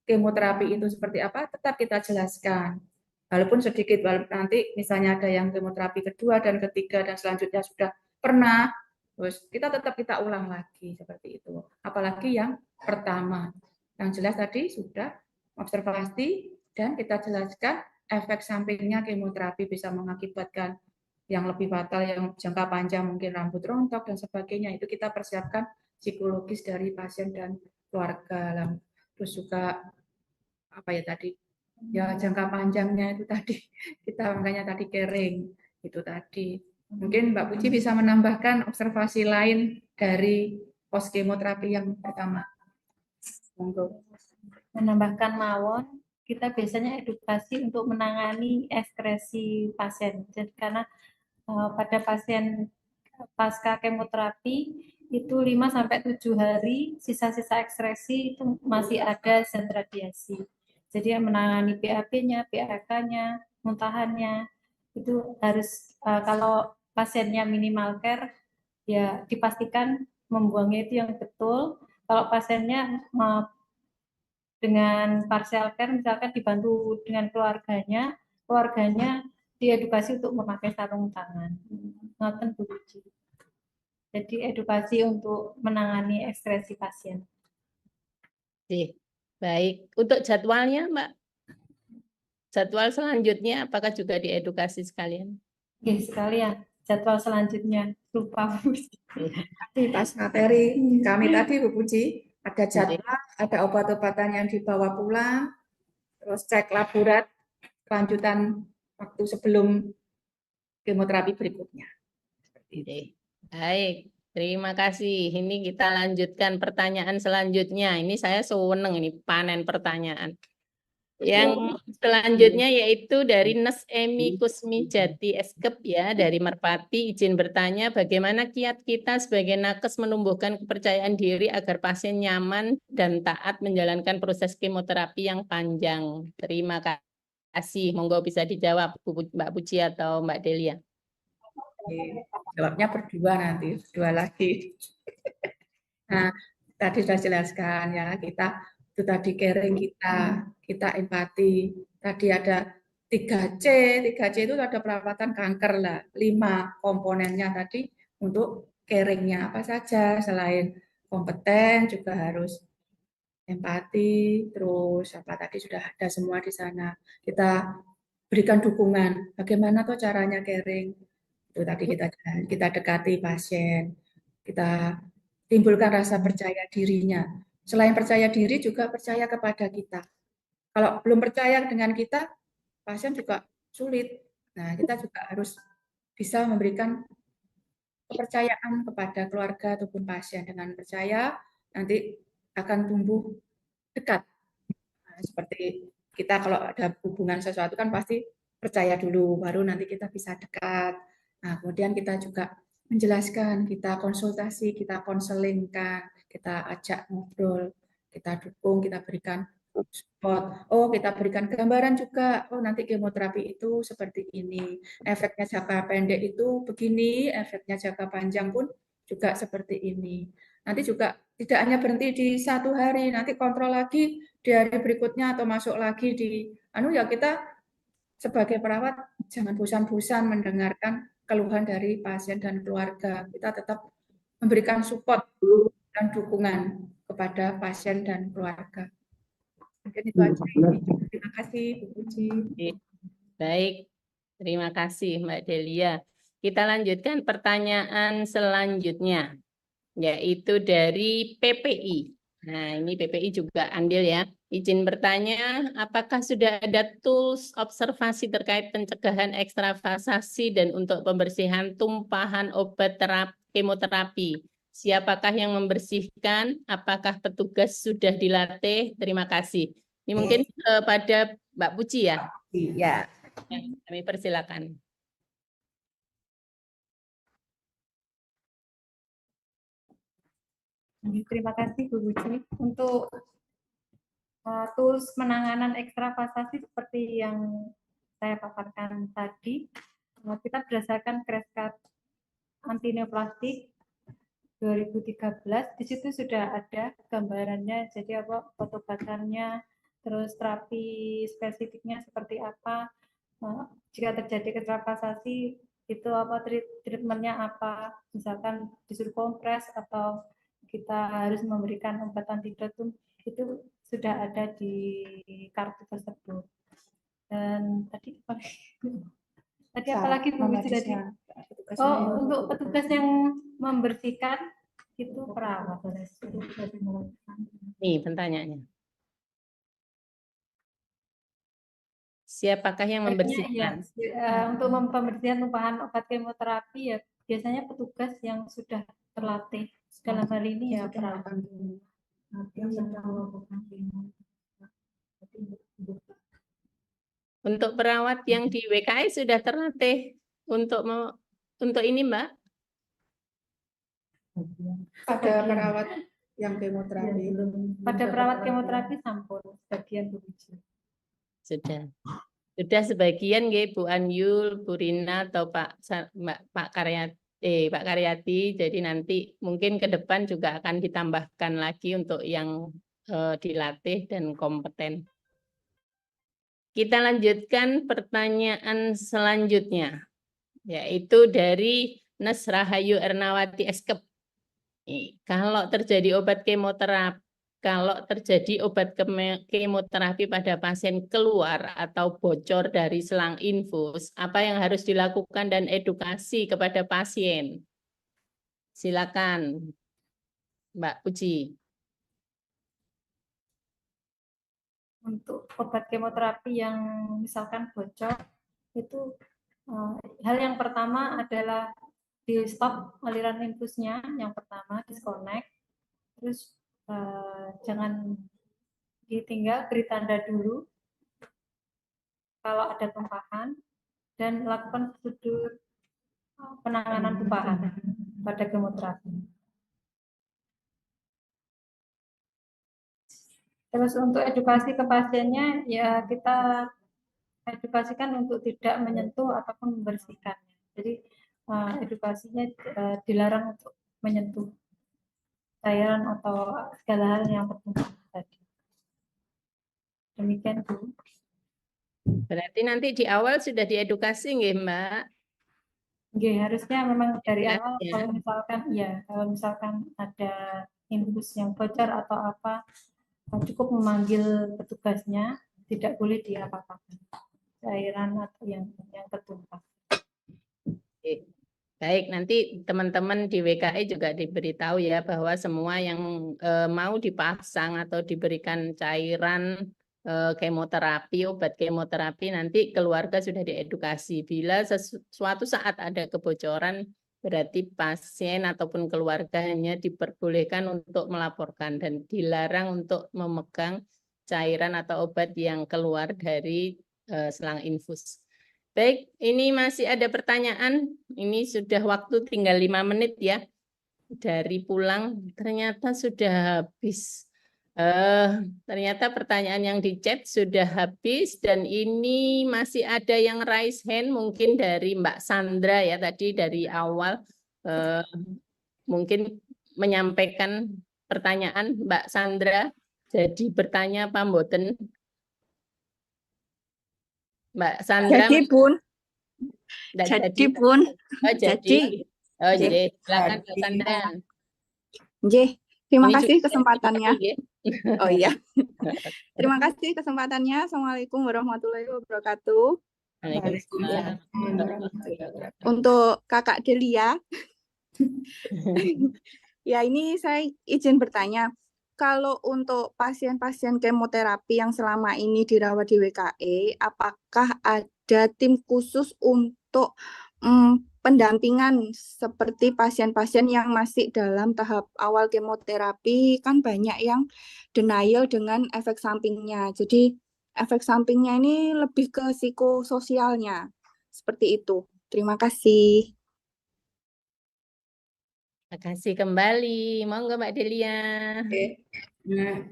kemoterapi itu seperti apa tetap kita jelaskan. Walaupun sedikit, walaupun nanti misalnya ada yang kemoterapi kedua dan ketiga dan selanjutnya sudah pernah, terus kita ulang lagi seperti itu. Apalagi yang pertama, yang jelas tadi sudah observasi dan kita jelaskan efek sampingnya kemoterapi bisa mengakibatkan yang lebih fatal, yang jangka panjang mungkin rambut rontok dan sebagainya. Itu kita persiapkan psikologis dari pasien dan keluarga. Terus juga jangka panjangnya itu tadi kita makanya tadi caring itu tadi. Mungkin Mbak Puji bisa menambahkan observasi lain dari post kemoterapi yang pertama. Monggo. Menambahkan mawon, kita biasanya edukasi untuk menangani ekskresi pasien. Jadi karena pada pasien pasca kemoterapi itu 5-7 hari sisa-sisa ekskresi itu masih ada zat radiasi. Jadi menangani BAB-nya, PAK-nya, muntahannya itu harus kalau pasiennya minimal care ya dipastikan membuangnya itu yang betul. Kalau pasiennya dengan partial care misalkan dibantu dengan keluarganya diedukasi untuk memakai sarung tangan. Ngoten Bu Puji. Jadi edukasi untuk menangani ekskresi pasien. Baik, untuk jadwalnya Mbak, jadwal selanjutnya apakah juga diedukasi sekalian? Oke, sekalian. Jadwal selanjutnya lupa Bu. Di pas materi kami tadi Bu Puji, ada jadwal, ada obat-obatan yang dibawa pulang, terus cek laborat kelanjutan waktu sebelum kemoterapi berikutnya. Baik, terima kasih. Ini kita lanjutkan pertanyaan selanjutnya. Ini saya seneng ini panen pertanyaan. Yang selanjutnya yaitu dari Nes Emi Kusmi Jati Eskep ya, dari Merpati, izin bertanya bagaimana kiat kita sebagai nakes menumbuhkan kepercayaan diri agar pasien nyaman dan taat menjalankan proses kemoterapi yang panjang. Terima kasih. Monggo bisa dijawab Mbak Puji atau Mbak Delia. Jawabnya berdua nanti, berdua lagi. Nah, tadi sudah jelaskan ya, kita Itu tadi caring kita empati. Tadi ada 3C, 3C itu ada perawatan kanker lah. 5 komponennya tadi untuk caringnya apa saja selain kompeten juga harus empati, terus apa tadi sudah ada semua di sana. Kita berikan dukungan. Bagaimana tuh caranya caring? Itu tadi kita dekati pasien, kita timbulkan rasa percaya dirinya. Selain percaya diri juga percaya kepada kita. Kalau belum percaya dengan kita, pasien juga sulit. Nah, kita juga harus bisa memberikan kepercayaan kepada keluarga ataupun pasien. Dengan percaya, nanti akan tumbuh dekat. Nah, seperti kita kalau ada hubungan sesuatu kan pasti percaya dulu, baru nanti kita bisa dekat. Nah, kemudian kita juga menjelaskan, kita konsultasi, kita konselingkan, kita ajak ngobrol, kita dukung, kita berikan support. Oh, kita berikan gambaran juga. Oh, nanti kemoterapi itu seperti ini. Efeknya jangka pendek itu begini, efeknya jangka panjang pun juga seperti ini. Nanti juga tidak hanya berhenti di 1 hari, nanti kontrol lagi di hari berikutnya atau masuk lagi di ya kita sebagai perawat jangan bosan-bosan mendengarkan keluhan dari pasien dan keluarga. Kita tetap memberikan support dan dukungan kepada pasien dan keluarga. Mungkin itu aja. Terima kasih, Bu Puji. Baik, terima kasih Mbak Delia. Kita lanjutkan pertanyaan selanjutnya, yaitu dari PPI. Nah, ini PPI juga andil ya. Izin bertanya, apakah sudah ada tools observasi terkait pencegahan ekstravasasi dan untuk pembersihan tumpahan obat kemoterapi? Siapakah yang membersihkan? Apakah petugas sudah dilatih? Terima kasih. Ini mungkin pada Mbak Puji ya? Iya. Kami persilakan. Terima kasih Bu Puji. Untuk tools penanganan ekstravasasi seperti yang saya paparkan tadi, kita berdasarkan crash card anti neoplastik 2013, di situ sudah ada gambarannya, jadi apa obat-obatannya, terus terapi spesifiknya seperti apa, jika terjadi ekstravasasi itu apa treatmentnya apa, misalkan disuruh kompres atau kita harus memberikan obat antidotum, itu sudah ada di kartu tersebut. Dan tadi apalagi Bu Puji tadi? Oh, untuk petugas yang membersihkan itu perawat. Nih pertanyaannya. Siapakah yang membersihkan? Ya, untuk pembersihan tumpahan obat kemoterapi ya biasanya petugas yang sudah terlatih. Dalam hal ini ya perawat. Untuk perawat yang di WKI sudah terlatih untuk ini, Mbak? Pada perawat yang kemoterapi. Pada perawat kemoterapi sampun bagian Bu Puji. Sudah sebagian nggih Bu Anyul, Bu Rina atau Pak Karyati. Jadi nanti mungkin ke depan juga akan ditambahkan lagi untuk yang dilatih dan kompeten. Kita lanjutkan pertanyaan selanjutnya, yaitu dari Nes Rahayu Ernawati Eskep. Kalau terjadi obat kemoterapi pada pasien keluar atau bocor dari selang infus, apa yang harus dilakukan dan edukasi kepada pasien? Silakan, Mbak Puji. Untuk obat kemoterapi yang misalkan bocor, itu hal yang pertama adalah di stop aliran infusnya, yang pertama disconnect, terus jangan ditinggal, beri tanda dulu kalau ada tumpahan, dan lakukan prosedur penanganan tumpahan pada kemoterapi. Terus untuk edukasi ke pasiennya, ya kita edukasikan untuk tidak menyentuh ataupun membersihkannya. Jadi edukasinya dilarang untuk menyentuh cairan atau segala hal yang bertumpah tadi. Demikian Bu. Berarti nanti di awal sudah diedukasi nggih, Mbak? Oke, harusnya memang dari Ya, awal ya. kalau misalkan ada infus yang bocor atau apa, cukup memanggil petugasnya, tidak boleh diapa-apakan cairan atau yang tertumpah. Oke. Baik, nanti teman-teman di WKI juga diberitahu ya bahwa semua yang mau dipasang atau diberikan cairan kemoterapi, obat kemoterapi, nanti keluarga sudah diedukasi. Bila suatu saat ada kebocoran, berarti pasien ataupun keluarga hanya diperbolehkan untuk melaporkan dan dilarang untuk memegang cairan atau obat yang keluar dari selang infus. Baik, ini masih ada pertanyaan. Ini sudah waktu tinggal 5 menit ya. Dari pulang ternyata sudah habis. Ternyata pertanyaan yang di chat sudah habis dan ini masih ada yang raise hand mungkin dari Mbak Sandra ya tadi dari awal mungkin menyampaikan pertanyaan Mbak Sandra. Jadi bertanya apa mboten? Mbak Sandra. Jadi Bun, Nggak jadi Bun, Oh, jadi. Oh, Nggih. jadi silakan Mbak Sandra. Nggih, terima Ini kasih juga kesempatannya. nggih. Oh iya. Terima kasih kesempatannya. Assalamualaikum warahmatullahi wabarakatuh. Waalaikumsalam. Untuk Kakak Delia, ya ini saya izin bertanya. Kalau untuk pasien-pasien kemoterapi yang selama ini dirawat di WKE, apakah ada tim khusus untuk pendampingan seperti pasien-pasien yang masih dalam tahap awal kemoterapi? Kan banyak yang denial dengan efek sampingnya. Jadi efek sampingnya ini lebih ke psikososialnya. Seperti itu. Terima kasih. Terima kasih kembali. Monggo Mbak Delia. Oke. Nah,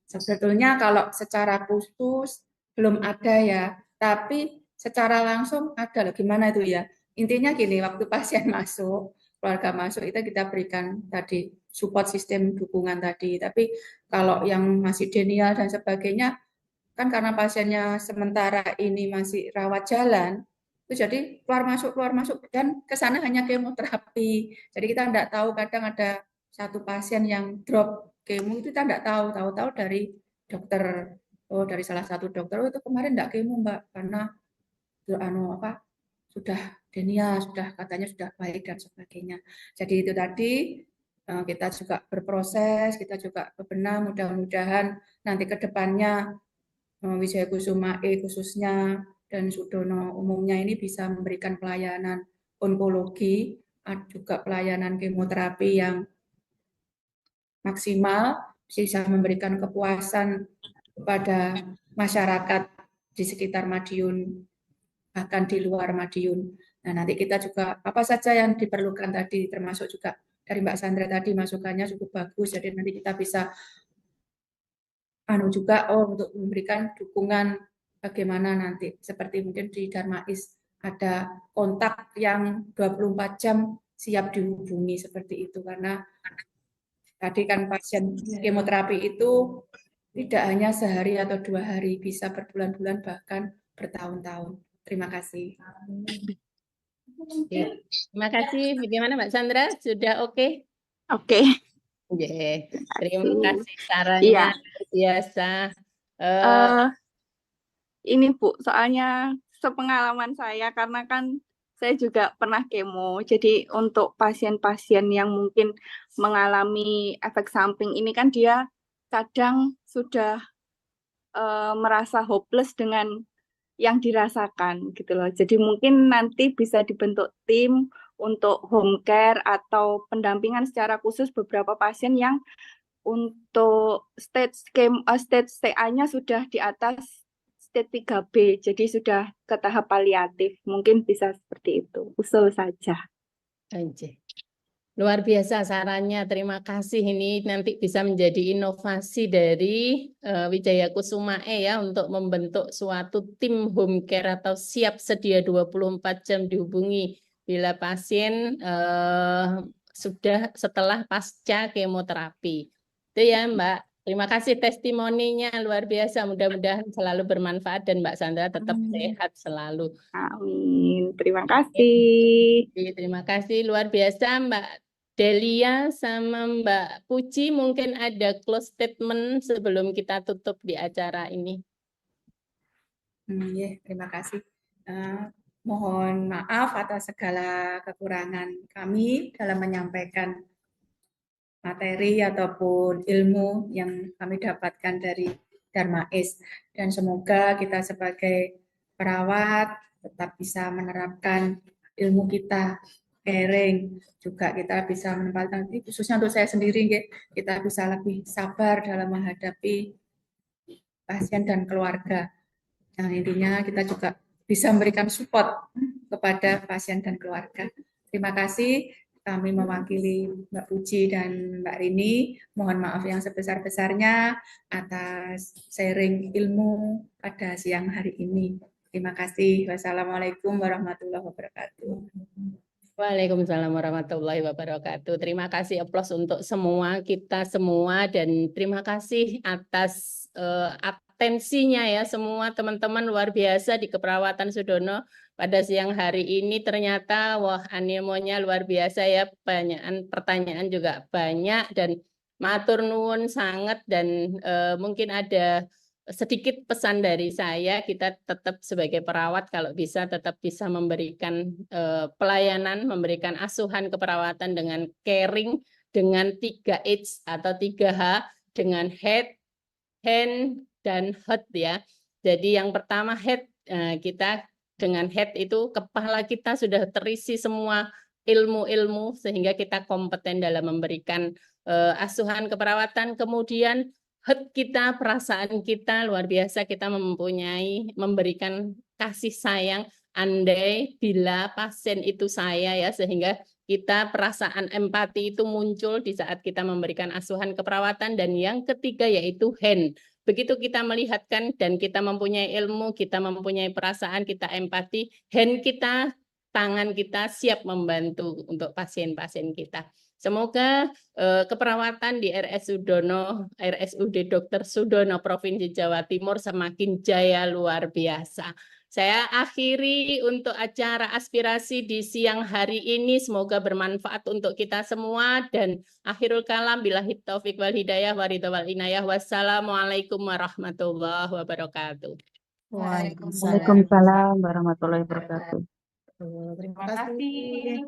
sebetulnya kalau secara khusus belum ada ya, tapi secara langsung ada loh. Gimana itu ya? Intinya gini, waktu pasien masuk, keluarga masuk itu kita berikan tadi support sistem dukungan tadi. Tapi kalau yang masih denial dan sebagainya, kan karena pasiennya sementara ini masih rawat jalan, itu jadi keluar masuk dan ke sana hanya kemoterapi. Jadi kita tidak tahu, kadang ada satu pasien yang drop kemo itu kita tidak tahu, tahu-tahu dari dokter, oh dari salah satu dokter, oh itu kemarin tidak kemo Mbak karena sudah denial, sudah katanya sudah baik dan sebagainya. Jadi itu tadi kita juga berproses, kita juga bebenah, mudah-mudahan nanti ke depannya Wijaya Kusuma khususnya dan Sudono umumnya ini bisa memberikan pelayanan onkologi, juga pelayanan kemoterapi yang maksimal, bisa memberikan kepuasan kepada masyarakat di sekitar Madiun, bahkan di luar Madiun. Nah, nanti kita juga apa saja yang diperlukan tadi, termasuk juga dari Mbak Sandra tadi masukannya cukup bagus, jadi nanti kita bisa juga untuk memberikan dukungan bagaimana nanti seperti mungkin di Darmais ada kontak yang 24 jam siap dihubungi seperti itu karena tadi kan pasien kemoterapi itu tidak hanya sehari atau 2 hari, bisa berbulan-bulan bahkan bertahun-tahun. Terima kasih. Terima kasih. Bagaimana Mbak Sandra? Sudah oke? Oke. Yeah. Terima kasih sarannya Iya. biasa. Ini Bu, soalnya sepengalaman saya karena kan saya juga pernah kemo. Jadi untuk pasien-pasien yang mungkin mengalami efek samping ini kan dia kadang sudah merasa hopeless dengan yang dirasakan gitu loh. Jadi mungkin nanti bisa dibentuk tim untuk home care atau pendampingan secara khusus beberapa pasien yang untuk stage TA-nya sudah di atas stage 3B, jadi sudah ke tahap paliatif. Mungkin bisa seperti itu. Usul saja. Luar biasa sarannya, terima kasih. Ini nanti bisa menjadi inovasi dari Wijaya Kusuma ya untuk membentuk suatu tim home care atau siap sedia 24 jam dihubungi bila pasien sudah setelah pasca kemoterapi. Itu ya Mbak Terima kasih testimoninya luar biasa. Mudah-mudahan selalu bermanfaat dan Mbak Sandra tetap sehat selalu. Amin. Terima kasih. Terima kasih luar biasa Mbak Delia sama Mbak Puji. Mungkin ada close statement sebelum kita tutup di acara ini. Ya, terima kasih. Mohon maaf atas segala kekurangan kami dalam menyampaikan materi ataupun ilmu yang kami dapatkan dari Dharma Es. Dan semoga kita sebagai perawat tetap bisa menerapkan ilmu kita, caring, juga kita bisa menempatkan, khususnya untuk saya sendiri, kita bisa lebih sabar dalam menghadapi pasien dan keluarga. Yang intinya kita juga bisa memberikan support kepada pasien dan keluarga. Terima kasih. Kami mewakili Mbak Puji dan Mbak Rini. Mohon maaf yang sebesar-besarnya atas sharing ilmu pada siang hari ini. Terima kasih. Wassalamualaikum warahmatullahi wabarakatuh. Waalaikumsalam warahmatullahi wabarakatuh. Terima kasih aplaus untuk semua kita semua dan terima kasih atas atensinya ya semua teman-teman luar biasa di Keperawatan Sudono pada siang hari ini. Ternyata wah animonya luar biasa ya, pertanyaan juga banyak dan matur nuwun sangat dan mungkin ada sedikit pesan dari saya, kita tetap sebagai perawat kalau bisa tetap bisa memberikan pelayanan, memberikan asuhan keperawatan dengan caring, dengan 3H atau 3H, dengan head, hand, dan heart ya. Jadi yang pertama head, kita dengan head itu kepala kita sudah terisi semua ilmu-ilmu sehingga kita kompeten dalam memberikan asuhan keperawatan. Kemudian heart kita, perasaan kita luar biasa, kita memberikan kasih sayang andai bila pasien itu saya ya, sehingga kita perasaan empati itu muncul di saat kita memberikan asuhan keperawatan. Dan yang ketiga yaitu hand. Begitu kita melihatkan dan kita mempunyai ilmu, kita mempunyai perasaan, kita empati, hand kita, tangan kita siap membantu untuk pasien-pasien kita. Semoga keperawatan di RSUD Dr. Sudono Provinsi Jawa Timur semakin jaya luar biasa. Saya akhiri untuk acara aspirasi di siang hari ini. Semoga bermanfaat untuk kita semua dan akhirul kalam billahi taufik wal hidayah waridha wal inayah. Wassalamualaikum warahmatullahi wabarakatuh. Waalaikumsalam warahmatullahi wabarakatuh. Terima kasih.